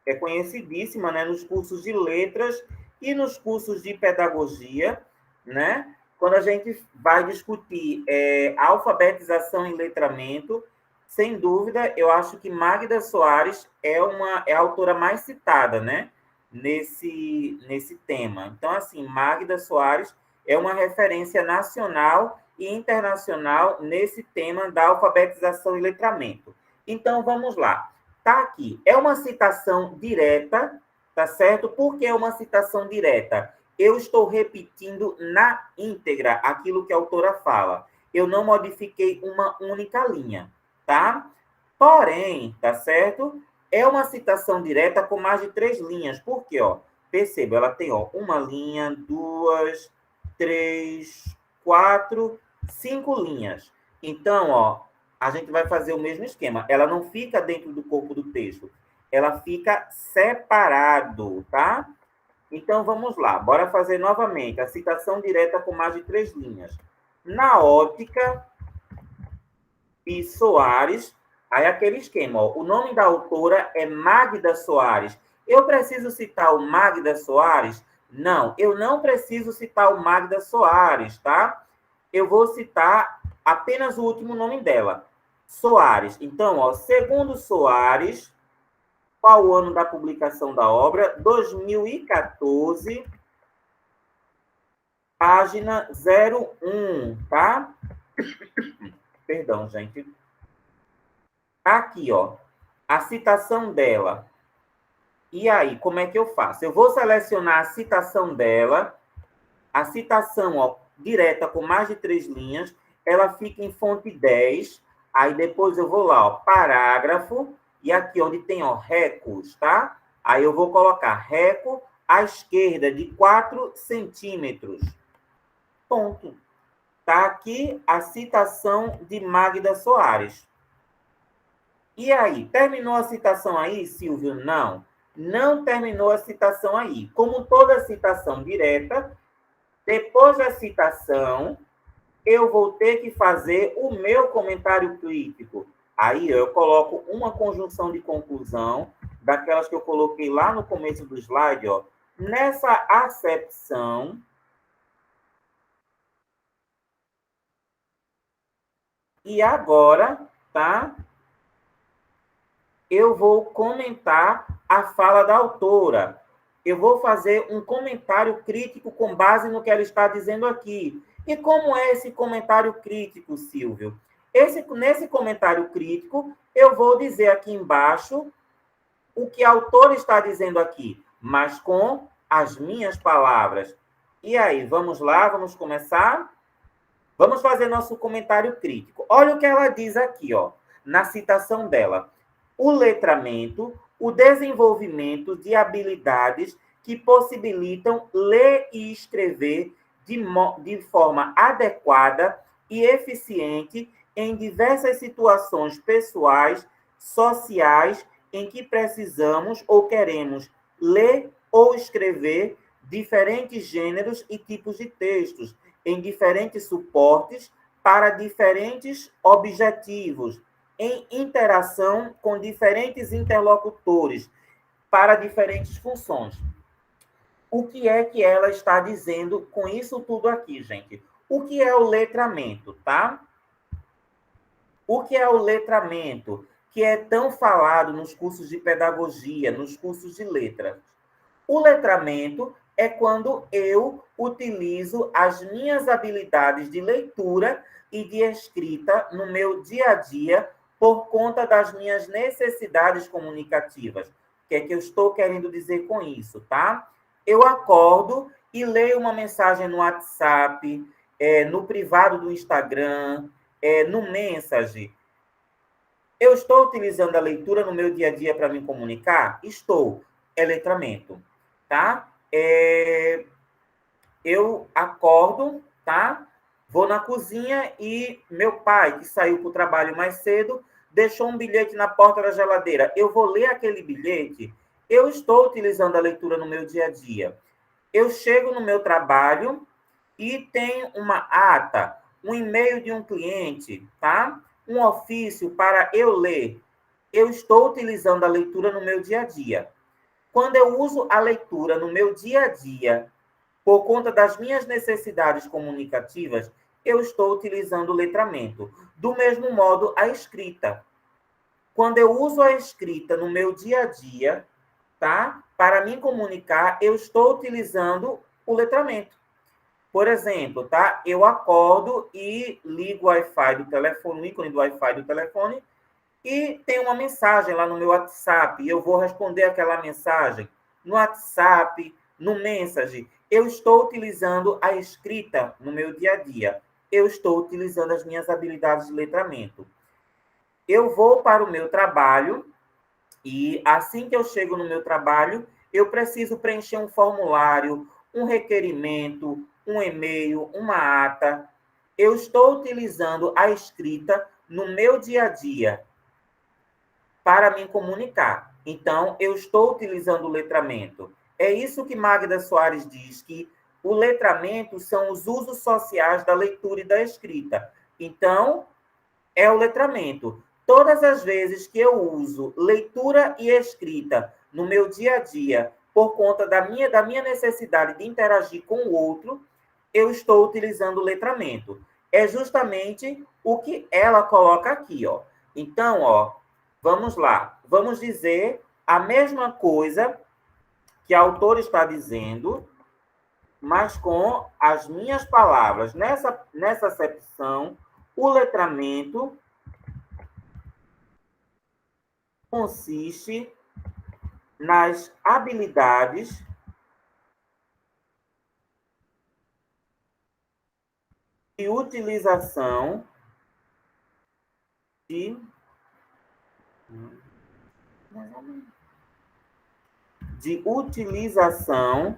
é conhecidíssima, né, nos cursos de letras e nos cursos de pedagogia, né? Quando a gente vai discutir alfabetização e letramento, sem dúvida, eu acho que Magda Soares é a autora mais citada, né? Nesse tema. Então, assim, Magda Soares é uma referência nacional e internacional nesse tema da alfabetização e letramento. Então, vamos lá. Tá aqui. É uma citação direta, tá certo? Porque é uma citação direta. Eu estou repetindo na íntegra aquilo que a autora fala. Eu não modifiquei uma única linha, tá? Porém, tá certo? É uma citação direta com mais de 3 linhas. Por quê? Ó? Perceba, ela tem uma linha, 2, 3, 4, 5 linhas. Então, a gente vai fazer o mesmo esquema. Ela não fica dentro do corpo do texto. Ela fica separado, tá? Então, vamos lá. Bora fazer novamente a citação direta com mais de 3 linhas. Na ótica e Soares, aí aquele esquema. O nome da autora é Magda Soares. Eu preciso citar o Magda Soares? Não, eu não preciso citar o Magda Soares, tá? Eu vou citar apenas o último nome dela, Soares. Então, segundo Soares, qual o ano da publicação da obra? 2014, página 01, tá? Perdão, gente. Aqui, a citação dela. E aí, como é que eu faço? Eu vou selecionar a citação dela, a citação, direta com mais de 3 linhas, ela fica em fonte 10, aí depois eu vou lá, parágrafo, e aqui onde tem, recos, tá? Aí eu vou colocar reco à esquerda de 4 centímetros. Ponto. Tá aqui a citação de Magda Soares. E aí, terminou a citação aí, Silvio? Não. Não terminou a citação aí. Como toda citação direta, depois da citação, eu vou ter que fazer o meu comentário crítico. Aí eu coloco uma conjunção de conclusão, daquelas que eu coloquei lá no começo do slide, nessa acepção. E agora, tá? Eu vou comentar a fala da autora. Eu vou fazer um comentário crítico com base no que ela está dizendo aqui. E como é esse comentário crítico, Silvio? Nesse comentário crítico, eu vou dizer aqui embaixo o que a autora está dizendo aqui, mas com as minhas palavras. E aí, vamos lá, vamos começar? Vamos fazer nosso comentário crítico. Olha o que ela diz aqui, na citação dela. O letramento, o desenvolvimento de habilidades que possibilitam ler e escrever de forma adequada e eficiente em diversas situações pessoais, sociais, em que precisamos ou queremos ler ou escrever diferentes gêneros e tipos de textos, em diferentes suportes, para diferentes objetivos, em interação com diferentes interlocutores, para diferentes funções. O que é que ela está dizendo com isso tudo aqui, gente? O que é o letramento, tá? O que é o letramento, que é tão falado nos cursos de pedagogia, nos cursos de letras? O letramento é quando eu utilizo as minhas habilidades de leitura e de escrita no meu dia a dia por conta das minhas necessidades comunicativas. O que é que eu estou querendo dizer com isso, tá? Eu acordo e leio uma mensagem no WhatsApp, no privado do Instagram, no Message. Eu estou utilizando a leitura no meu dia a dia para me comunicar? Estou. É letramento, tá? Eu acordo, tá? Vou na cozinha e meu pai, que saiu para o trabalho mais cedo, deixou um bilhete na porta da geladeira. Eu vou ler aquele bilhete. Eu estou utilizando a leitura no meu dia a dia. Eu chego no meu trabalho e tenho uma ata, um e-mail de um cliente, tá? Um ofício para eu ler. Eu estou utilizando a leitura no meu dia a dia. Quando eu uso a leitura no meu dia a dia, por conta das minhas necessidades comunicativas, eu estou utilizando o letramento. Do mesmo modo, a escrita. Quando eu uso a escrita no meu dia a dia, tá? Para me comunicar, eu estou utilizando o letramento. Por exemplo, tá? Eu acordo e ligo o Wi-Fi do telefone, o ícone do Wi-Fi do telefone, e tem uma mensagem lá no meu WhatsApp, e eu vou responder aquela mensagem. no WhatsApp, no Messenger. Eu estou utilizando a escrita no meu dia a dia. Eu estou utilizando as minhas habilidades de letramento. Eu vou para o meu trabalho e assim que eu chego no meu trabalho, eu preciso preencher um formulário, um requerimento, um e-mail, uma ata. Eu estou utilizando a escrita no meu dia a dia para me comunicar. Então, eu estou utilizando o letramento. É isso que Magda Soares diz, que o letramento são os usos sociais da leitura e da escrita. Então, é o letramento. Todas as vezes que eu uso leitura e escrita no meu dia a dia, por conta da minha necessidade de interagir com o outro, eu estou utilizando o letramento. É justamente o que ela coloca aqui, ó. Então, ó, vamos lá. Vamos dizer a mesma coisa que a autora está dizendo, mas com as minhas palavras. Nessa acepção, o letramento consiste nas habilidades de utilização de utilização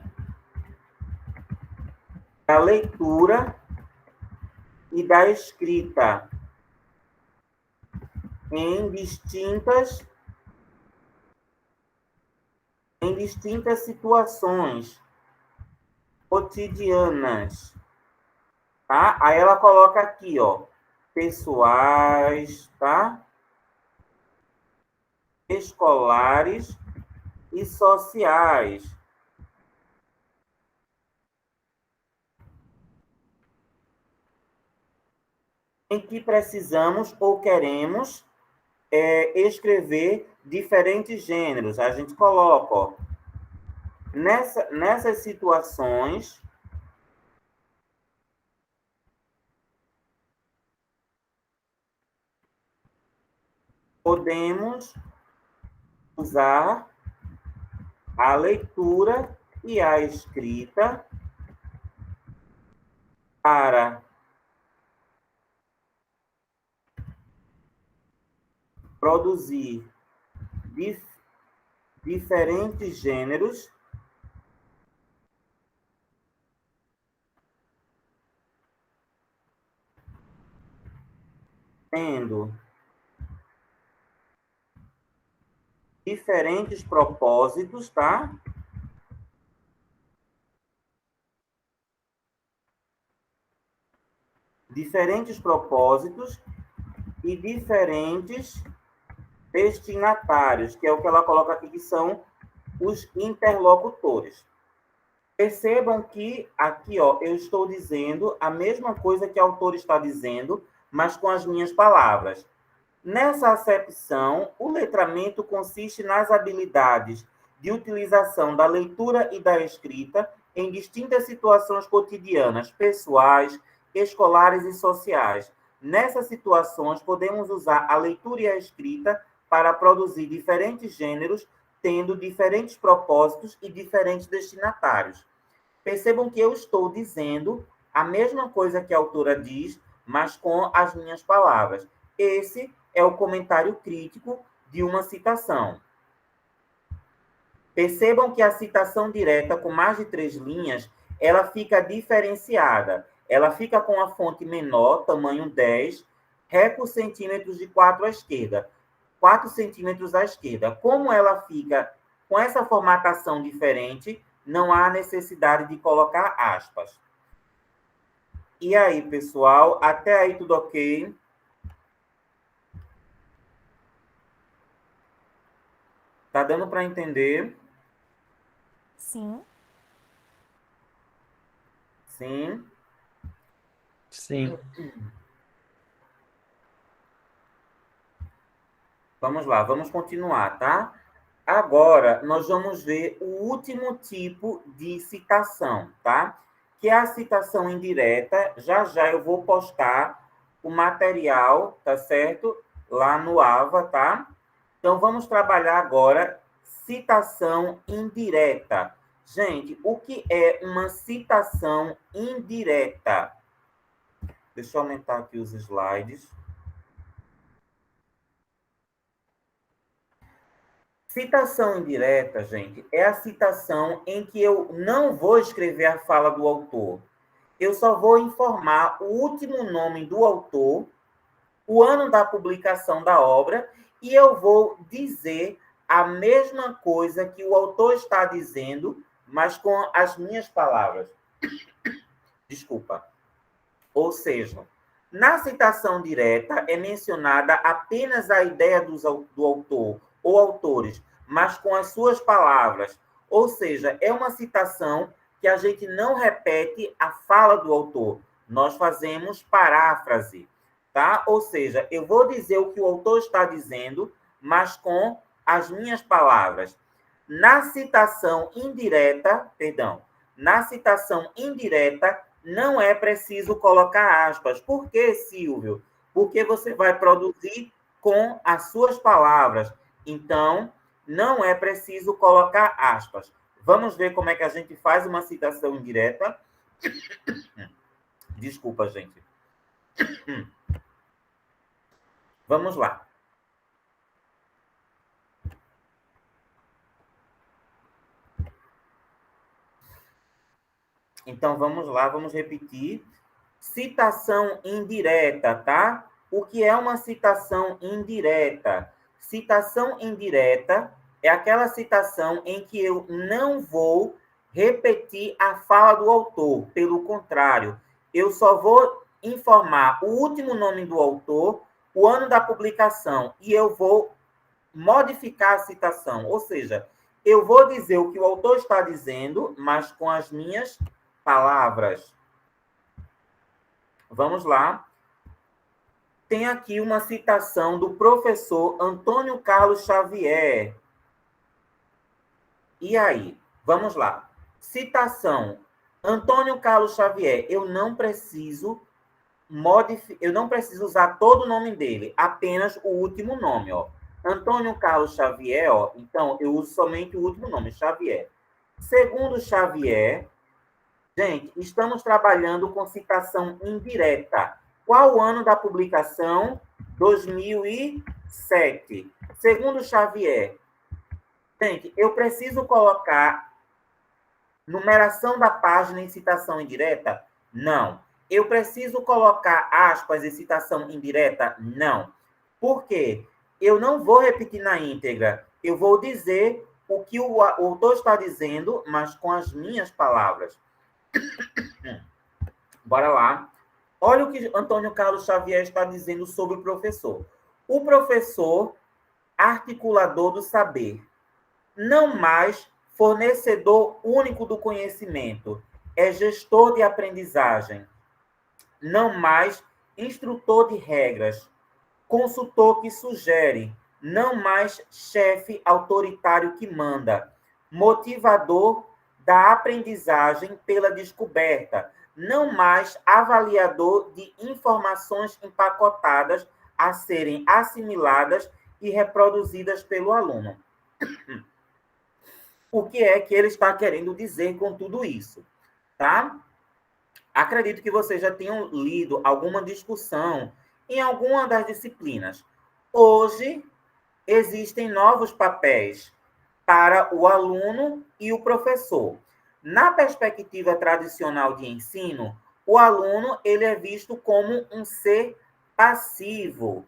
da leitura e da escrita em distintas situações cotidianas, tá? Aí ela coloca aqui, ó, pessoais, tá? Escolares e sociais. Em que precisamos ou queremos escrever diferentes gêneros. A gente coloca, ó, nessas situações, podemos usar a leitura e a escrita para produzir diferentes gêneros tendo diferentes propósitos, tá? Diferentes propósitos e diferentes destinatários, que é o que ela coloca aqui, que são os interlocutores. Percebam que aqui, ó, eu estou dizendo a mesma coisa que a autora está dizendo, mas com as minhas palavras. Nessa acepção, o letramento consiste nas habilidades de utilização da leitura e da escrita em distintas situações cotidianas, pessoais, escolares e sociais. Nessas situações, podemos usar a leitura e a escrita para produzir diferentes gêneros, tendo diferentes propósitos e diferentes destinatários. Percebam que eu estou dizendo a mesma coisa que a autora diz, mas com as minhas palavras. Esse é o comentário crítico de uma citação. Percebam que a citação direta com mais de 3 linhas, ela fica diferenciada. Ela fica com a fonte menor, tamanho 10, ré por centímetros de 4 à esquerda. 4 centímetros à esquerda. Como ela fica com essa formatação diferente, não há necessidade de colocar aspas. E aí, pessoal? Até aí tudo ok? Tá dando para entender? Sim. Sim. Sim. Vamos lá, vamos continuar, tá? Agora, nós vamos ver o último tipo de citação, tá? Que é a citação indireta. Já já eu vou postar o material, tá certo? Lá no AVA, tá? Então, vamos trabalhar agora citação indireta. Gente, o que é uma citação indireta? Deixa eu aumentar aqui os slides. Citação indireta, gente, é a citação em que eu não vou escrever a fala do autor. Eu só vou informar o último nome do autor, o ano da publicação da obra, e eu vou dizer a mesma coisa que o autor está dizendo, mas com as minhas palavras. Desculpa. Ou seja, na citação direta é mencionada apenas a ideia do autor ou autores, mas com as suas palavras. Ou seja, é uma citação que a gente não repete a fala do autor. Nós fazemos paráfrase, tá? Ou seja, eu vou dizer o que o autor está dizendo, mas com as minhas palavras. Na citação indireta, não é preciso colocar aspas. Por quê, Silvio? Porque você vai produzir com as suas palavras. Então, não é preciso colocar aspas. Vamos ver como é que a gente faz uma citação indireta. Desculpa, gente. Vamos lá. Então, vamos lá, vamos repetir. Citação indireta, tá? O que é uma citação indireta? Citação indireta é aquela citação em que eu não vou repetir a fala do autor. Pelo contrário, eu só vou informar o último nome do autor, o ano da publicação, e eu vou modificar a citação. Ou seja, eu vou dizer o que o autor está dizendo, mas com as minhas palavras. Vamos lá. Tem aqui uma citação do professor Antônio Carlos Xavier. E aí? Vamos lá. Citação. Antônio Carlos Xavier. Eu não preciso usar todo o nome dele, apenas o último nome, ó. Antônio Carlos Xavier, ó. Então, eu uso somente o último nome, Xavier. Segundo Xavier, gente, estamos trabalhando com citação indireta. Qual o ano da publicação? 2007. Segundo Xavier, gente, eu preciso colocar numeração da página em citação indireta? Não. Eu preciso colocar aspas em citação indireta? Não. Por quê? Eu não vou repetir na íntegra. Eu vou dizer o que o autor está dizendo, mas com as minhas palavras. Bora lá. Olha o que Antônio Carlos Xavier está dizendo sobre o professor. O professor, articulador do saber, não mais fornecedor único do conhecimento, é gestor de aprendizagem, não mais instrutor de regras, consultor que sugere, não mais chefe autoritário que manda, motivador da aprendizagem pela descoberta, não mais avaliador de informações empacotadas a serem assimiladas e reproduzidas pelo aluno. O que é que ele está querendo dizer com tudo isso, tá? Acredito que vocês já tenham lido alguma discussão em alguma das disciplinas. Hoje, existem novos papéis para o aluno e o professor. Na perspectiva tradicional de ensino, o aluno ele é visto como um ser passivo,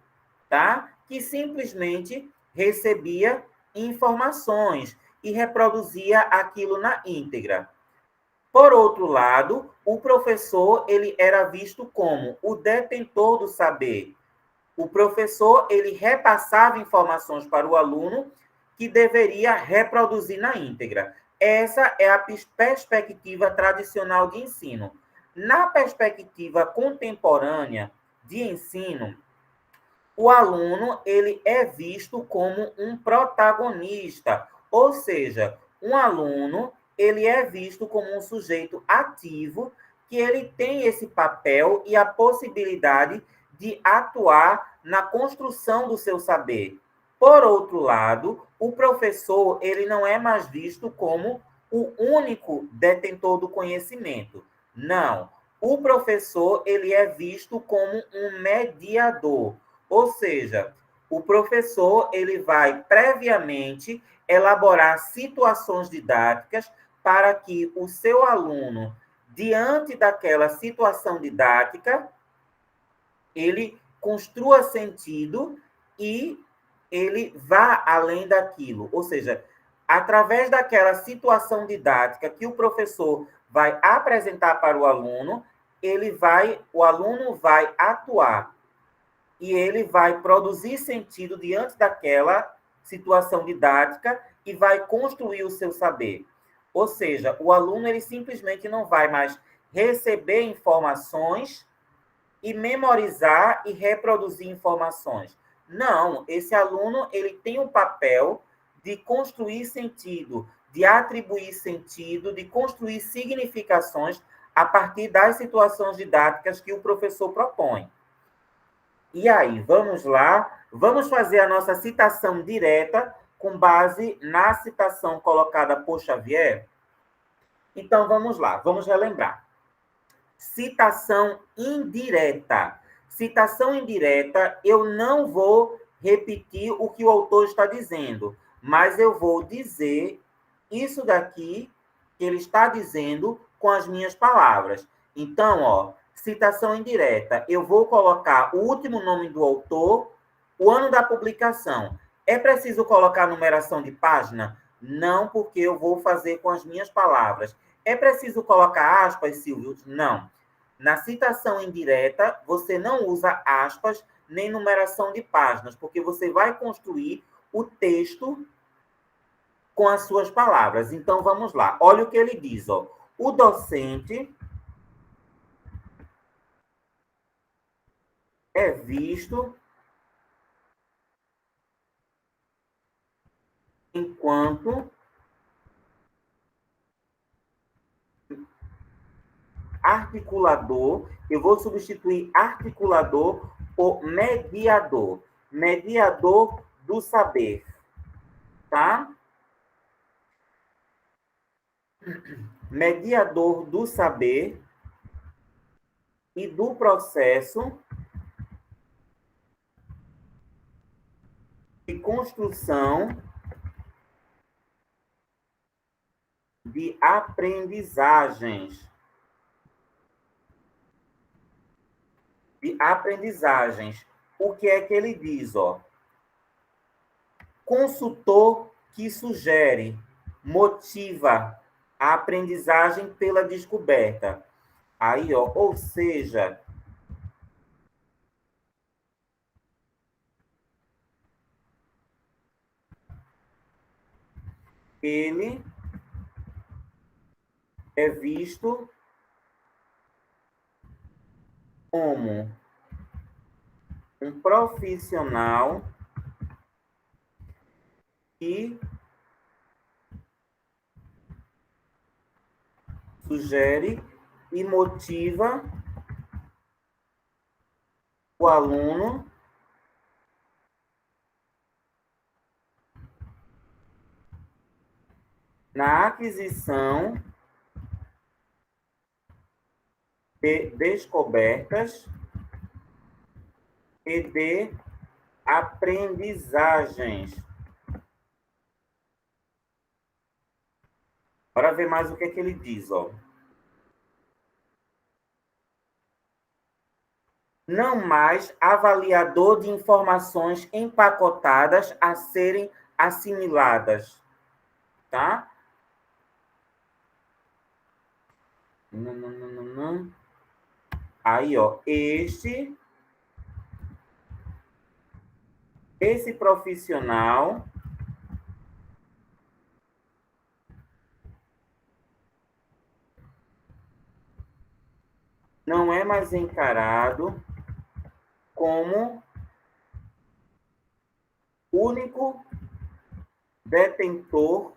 tá? Que simplesmente recebia informações e reproduzia aquilo na íntegra. Por outro lado, o professor ele era visto como o detentor do saber. O professor ele repassava informações para o aluno que deveria reproduzir na íntegra. Essa é a perspectiva tradicional de ensino. Na perspectiva contemporânea de ensino, o aluno ele é visto como um protagonista, ou seja, um aluno ele é visto como um sujeito ativo que ele tem esse papel e a possibilidade de atuar na construção do seu saber. Por outro lado, o professor ele não é mais visto como o único detentor do conhecimento. Não. O professor ele é visto como um mediador. Ou seja, o professor ele vai previamente elaborar situações didáticas para que o seu aluno, diante daquela situação didática, ele construa sentido e ele vá além daquilo. Ou seja, através daquela situação didática que o professor vai apresentar para o aluno, o aluno vai atuar e ele vai produzir sentido diante daquela situação didática e vai construir o seu saber. Ou seja, o aluno ele simplesmente não vai mais receber informações e memorizar e reproduzir informações. Não, esse aluno ele tem um papel de construir sentido, de atribuir sentido, de construir significações a partir das situações didáticas que o professor propõe. E aí, vamos lá, vamos fazer a nossa citação direta com base na citação colocada por Xavier? Então, vamos lá, vamos relembrar. Citação indireta. Citação indireta, eu não vou repetir o que o autor está dizendo, mas eu vou dizer isso daqui que ele está dizendo com as minhas palavras. Então, ó, citação indireta, eu vou colocar o último nome do autor, o ano da publicação. É preciso colocar a numeração de página? Não, porque eu vou fazer com as minhas palavras. É preciso colocar aspas, Silvio? Não. Na citação indireta, você não usa aspas nem numeração de páginas, porque você vai construir o texto com as suas palavras. Então, vamos lá. Olha o que ele diz. Ó. O docente é visto enquanto articulador, eu vou substituir articulador por mediador. Mediador do saber. Tá? Mediador do saber e do processo de construção de aprendizagens. De aprendizagens. O que é que ele diz, ó? Consultor que sugere, motiva a aprendizagem pela descoberta. Aí, ó, ou seja, ele é visto como um profissional que sugere e motiva o aluno na aquisição de descobertas e de aprendizagens. Bora ver mais o que é que ele diz, ó. Não mais avaliador de informações empacotadas a serem assimiladas, tá? Aí, ó, esse profissional não é mais encarado como único detentor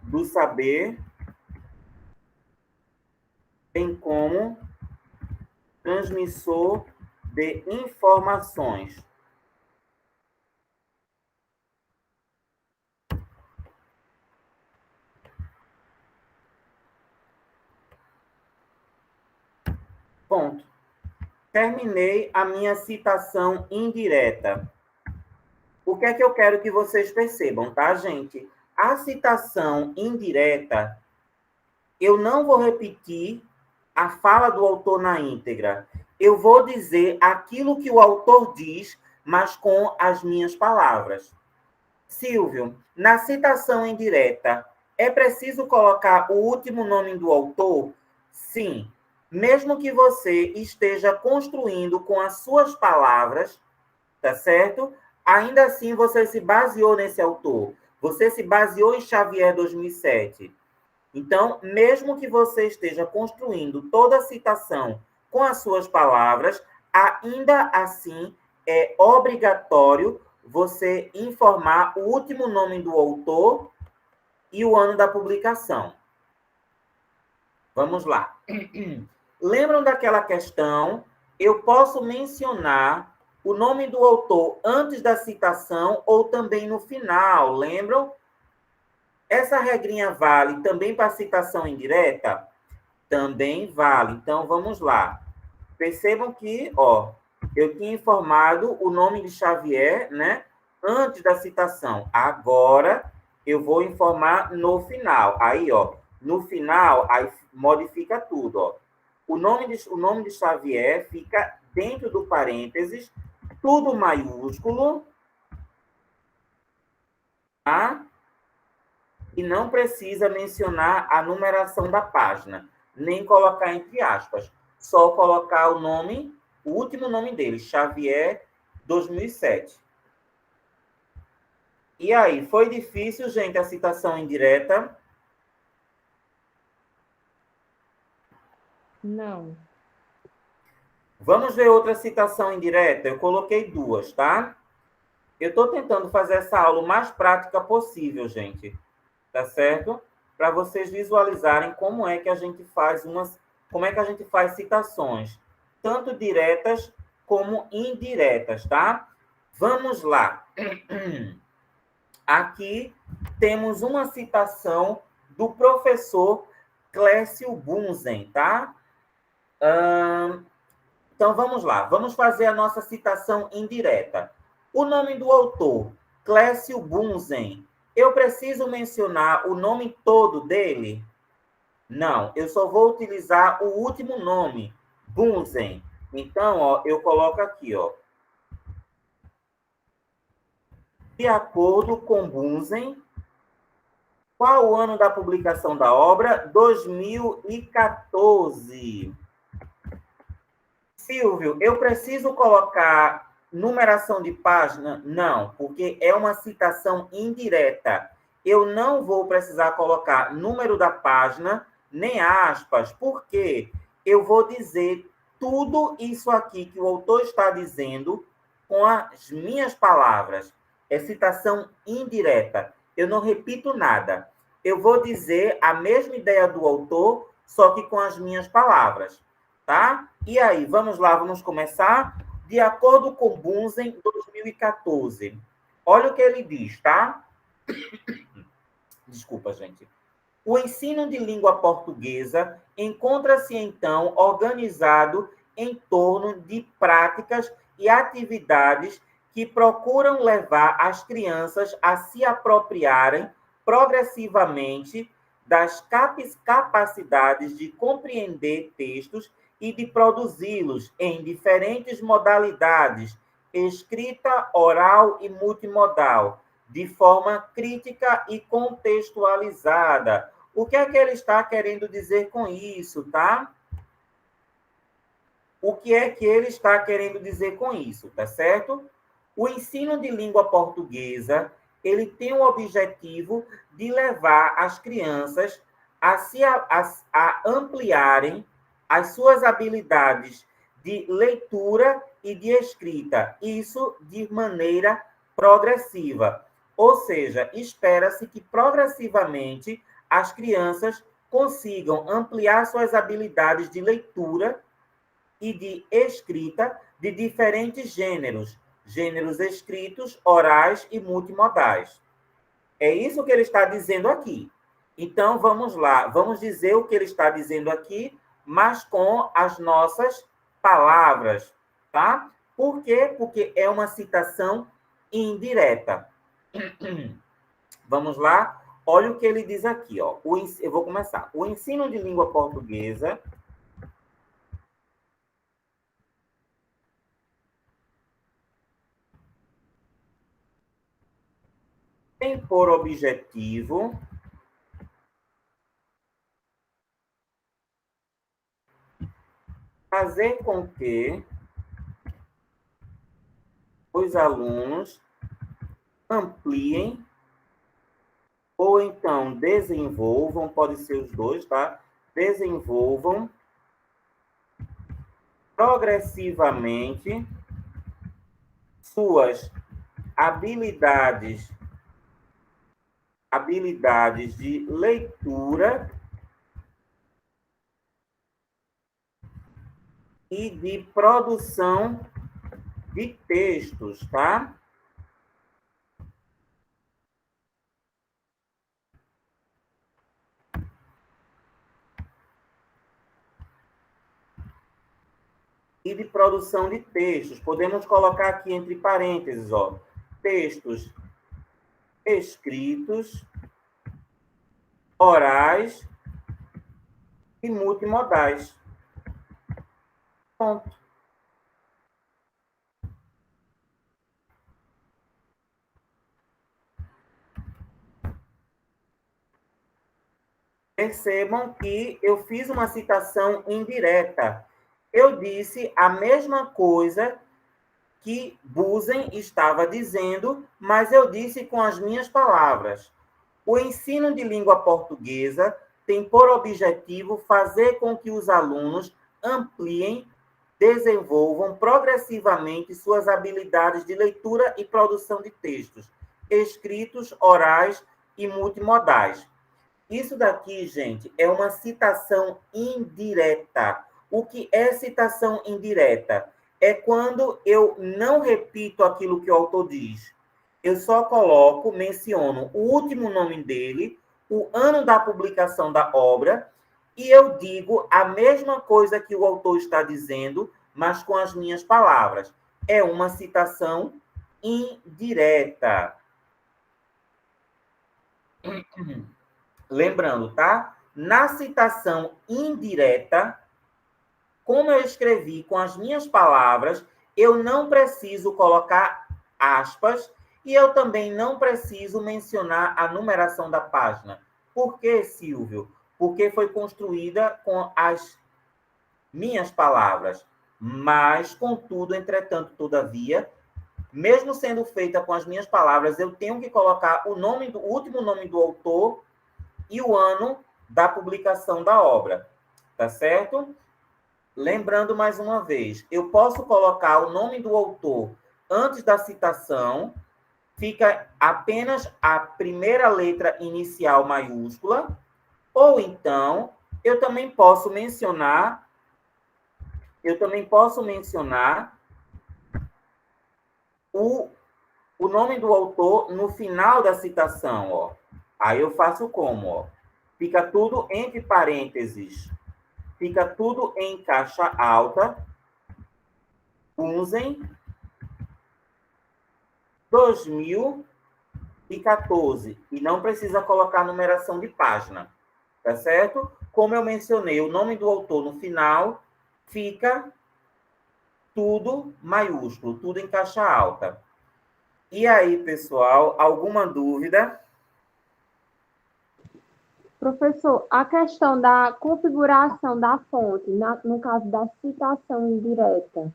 do saber, bem como transmissor de informações. Ponto. Terminei a minha citação indireta. O que é que eu quero que vocês percebam, tá, gente? A citação indireta, eu não vou repetir a fala do autor na íntegra. Eu vou dizer aquilo que o autor diz, mas com as minhas palavras. Silvio, na citação indireta, é preciso colocar o último nome do autor? Sim. Mesmo que você esteja construindo com as suas palavras, tá certo? Ainda assim, você se baseou nesse autor. Você se baseou em Xavier 2007. Então, mesmo que você esteja construindo toda a citação com as suas palavras, ainda assim é obrigatório você informar o último nome do autor e o ano da publicação. Vamos lá. Lembram daquela questão? Eu posso mencionar o nome do autor antes da citação ou também no final, lembram? Essa regrinha vale também para citação indireta? Também vale. Então, vamos lá. Percebam que, eu tinha informado o nome de Xavier, né, antes da citação. Agora, eu vou informar no final. Aí, no final, aí modifica tudo, O nome de Xavier fica dentro do parênteses, tudo maiúsculo, tá? E não precisa mencionar a numeração da página, nem colocar entre aspas. Só colocar o nome, o último nome dele, Xavier 2007. E aí, foi difícil, gente, a citação indireta? Não. Vamos ver outra citação indireta? Eu coloquei duas, tá? Eu estou tentando fazer essa aula o mais prática possível, gente. Tá certo? Para vocês visualizarem como é que a gente faz citações, tanto diretas como indiretas, tá? Vamos lá. Aqui temos uma citação do professor Clécio Bunzen, tá? Então, vamos lá. Vamos fazer a nossa citação indireta. O nome do autor, Clécio Bunzen. Eu preciso mencionar o nome todo dele? Não, eu só vou utilizar o último nome, Bunzen. Então, eu coloco aqui, De acordo com Bunzen, qual o ano da publicação da obra? 2014. Silvio, eu preciso colocar numeração de página? Não, porque é uma citação indireta. Eu não vou precisar colocar número da página, nem aspas, porque eu vou dizer tudo isso aqui que o autor está dizendo com as minhas palavras. É citação indireta. Eu não repito nada. Eu vou dizer a mesma ideia do autor, só que com as minhas palavras. Tá? E aí, vamos lá, vamos começar? De acordo com Bunzen, 2014. Olha o que ele diz, tá? Desculpa, gente. O ensino de língua portuguesa encontra-se, então, organizado em torno de práticas e atividades que procuram levar as crianças a se apropriarem progressivamente das capacidades de compreender textos e de produzi-los em diferentes modalidades, escrita, oral e multimodal, de forma crítica e contextualizada. O que é que ele está querendo dizer com isso, tá? O que é que ele está querendo dizer com isso, tá certo? O ensino de língua portuguesa, ele tem o objetivo de levar as crianças a ampliarem as suas habilidades de leitura e de escrita, isso de maneira progressiva. Ou seja, espera-se que progressivamente as crianças consigam ampliar suas habilidades de leitura e de escrita de diferentes gêneros, gêneros escritos, orais e multimodais. É isso que ele está dizendo aqui. Então, vamos lá, vamos dizer o que ele está dizendo aqui, mas com as nossas palavras, tá? Por quê? Porque é uma citação indireta. Vamos lá? Olha o que ele diz aqui, ó. Eu vou começar. O ensino de língua portuguesa tem por objetivo fazer com que os alunos ampliem ou então desenvolvam, pode ser os dois, tá? Desenvolvam progressivamente suas habilidades de leitura e de produção de textos, tá? E de produção de textos. Podemos colocar aqui entre parênteses, ó, textos escritos, orais e multimodais. Ponto. Percebam que eu fiz uma citação indireta. Eu disse a mesma coisa que Busen estava dizendo, mas eu disse com as minhas palavras. O ensino de língua portuguesa tem por objetivo fazer com que os alunos ampliem, desenvolvam progressivamente suas habilidades de leitura e produção de textos, escritos, orais e multimodais. Isso daqui, gente, é uma citação indireta. O que é citação indireta? É quando eu não repito aquilo que o autor diz. Eu só coloco, menciono o último nome dele, o ano da publicação da obra, e eu digo a mesma coisa que o autor está dizendo, mas com as minhas palavras. É uma citação indireta. Lembrando, tá? Na citação indireta, como eu escrevi com as minhas palavras, eu não preciso colocar aspas e eu também não preciso mencionar a numeração da página. Por quê, Silvio? Porque foi construída com as minhas palavras. Mas, contudo, entretanto, todavia, mesmo sendo feita com as minhas palavras, eu tenho que colocar o último nome do autor e o ano da publicação da obra, tá certo? Lembrando mais uma vez, eu posso colocar o nome do autor antes da citação, fica apenas a primeira letra inicial maiúscula, ou então eu também posso mencionar o nome do autor no final da citação, ó. Aí eu faço como, ó? Fica tudo entre parênteses. Fica tudo em caixa alta. Usem 2014. E não precisa colocar numeração de página. Tá certo? Como eu mencionei, o nome do autor no final fica tudo maiúsculo, tudo em caixa alta. E aí, pessoal, alguma dúvida? Professor, a questão da configuração da fonte, no caso da citação indireta,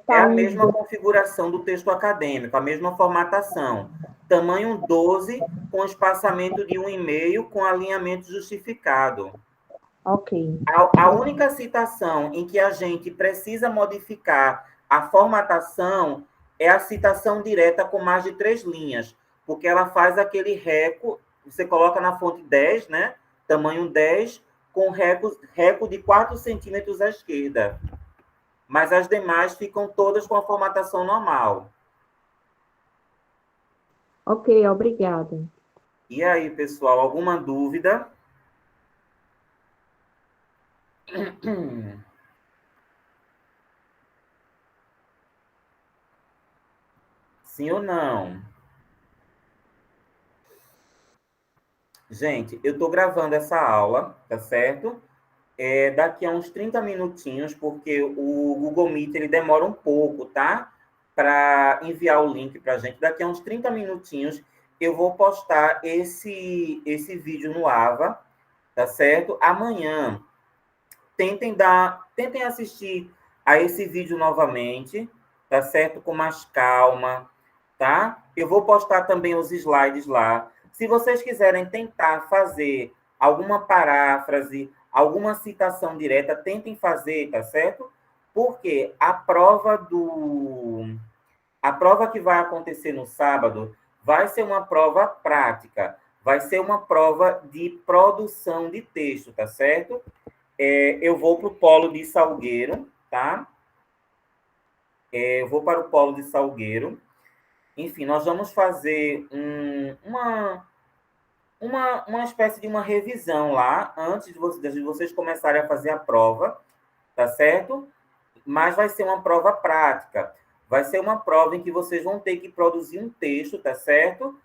É a mesma configuração do texto acadêmico, a mesma formatação. Tamanho 12, com espaçamento de 1,5, com alinhamento justificado. Ok. A única citação em que a gente precisa modificar a formatação é a citação direta com mais de 3 linhas, porque ela faz aquele reco, você coloca na fonte 10, né? Tamanho 10, com reco de 4 centímetros à esquerda. Mas as demais ficam todas com a formatação normal. Ok, obrigada. E aí, pessoal, alguma dúvida? Sim ou não? Gente, eu estou gravando essa aula, tá certo? Daqui a uns 30 minutinhos, porque o Google Meet ele demora um pouco, tá? Para enviar o link para a gente. Daqui a uns 30 minutinhos, eu vou postar esse vídeo no Ava, tá certo? Amanhã, tentem assistir a esse vídeo novamente, tá certo? Com mais calma, tá? Eu vou postar também os slides lá. Se vocês quiserem tentar fazer alguma paráfrase, alguma citação direta, tentem fazer, tá certo? Porque a prova que vai acontecer no sábado vai ser uma prova prática, vai ser uma prova de produção de texto, tá certo? Eu vou para o polo de Salgueiro, tá? Eu vou para o polo de Salgueiro. Enfim, nós vamos fazer uma espécie de uma revisão lá, antes de vocês começarem a fazer a prova, tá certo? Mas vai ser uma prova prática. Vai ser uma prova em que vocês vão ter que produzir um texto, tá certo?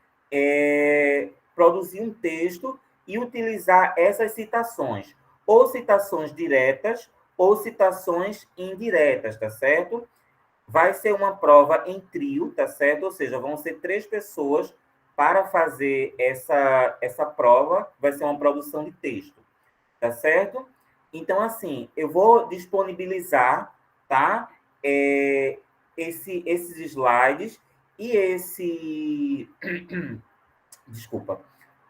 Produzir um texto e utilizar essas citações, ou citações diretas, ou citações indiretas, tá certo? Vai ser uma prova em trio, tá certo? Ou seja, vão ser 3 pessoas para fazer essa prova. Vai ser uma produção de texto, tá certo? Então, assim, eu vou disponibilizar, tá? Esses slides e esse... Desculpa.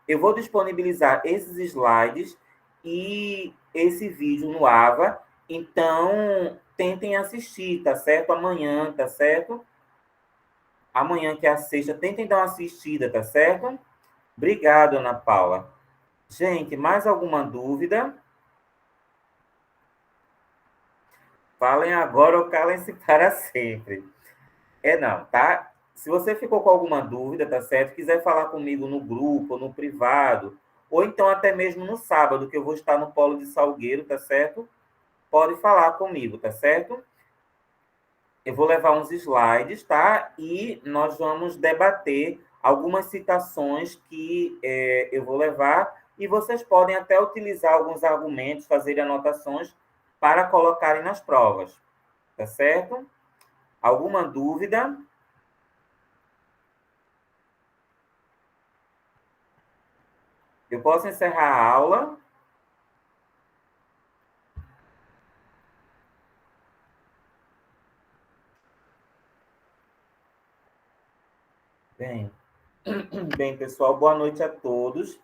Eu vou disponibilizar esses slides e esse vídeo no Ava. Então, tentem assistir, tá certo? Amanhã, tá certo? Amanhã, que é a sexta, tentem dar uma assistida, tá certo? Obrigado, Ana Paula. Gente, mais alguma dúvida? Falem agora ou calem-se para sempre. Não, tá? Se você ficou com alguma dúvida, tá certo? Quiser falar comigo no grupo, no privado, ou então até mesmo no sábado, que eu vou estar no Polo de Salgueiro, tá certo? Pode falar comigo, tá certo? Eu vou levar uns slides, tá? E nós vamos debater algumas citações que eu vou levar, e vocês podem até utilizar alguns argumentos, fazer anotações para colocarem nas provas, tá certo? Alguma dúvida? Eu posso encerrar a aula? Bem, bem, pessoal, boa noite a todos,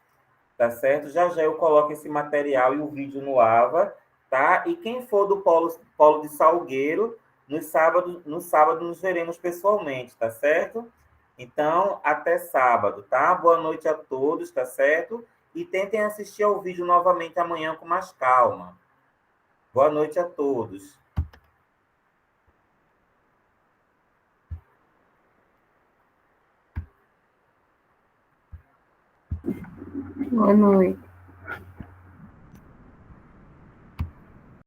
tá certo? Já já eu coloco esse material e o vídeo no Ava, tá? E quem for do Polo de Salgueiro, no sábado nos veremos pessoalmente, tá certo? Então, até sábado, tá? Boa noite a todos, tá certo? E tentem assistir ao vídeo novamente amanhã com mais calma. Boa noite a todos. Boa noite.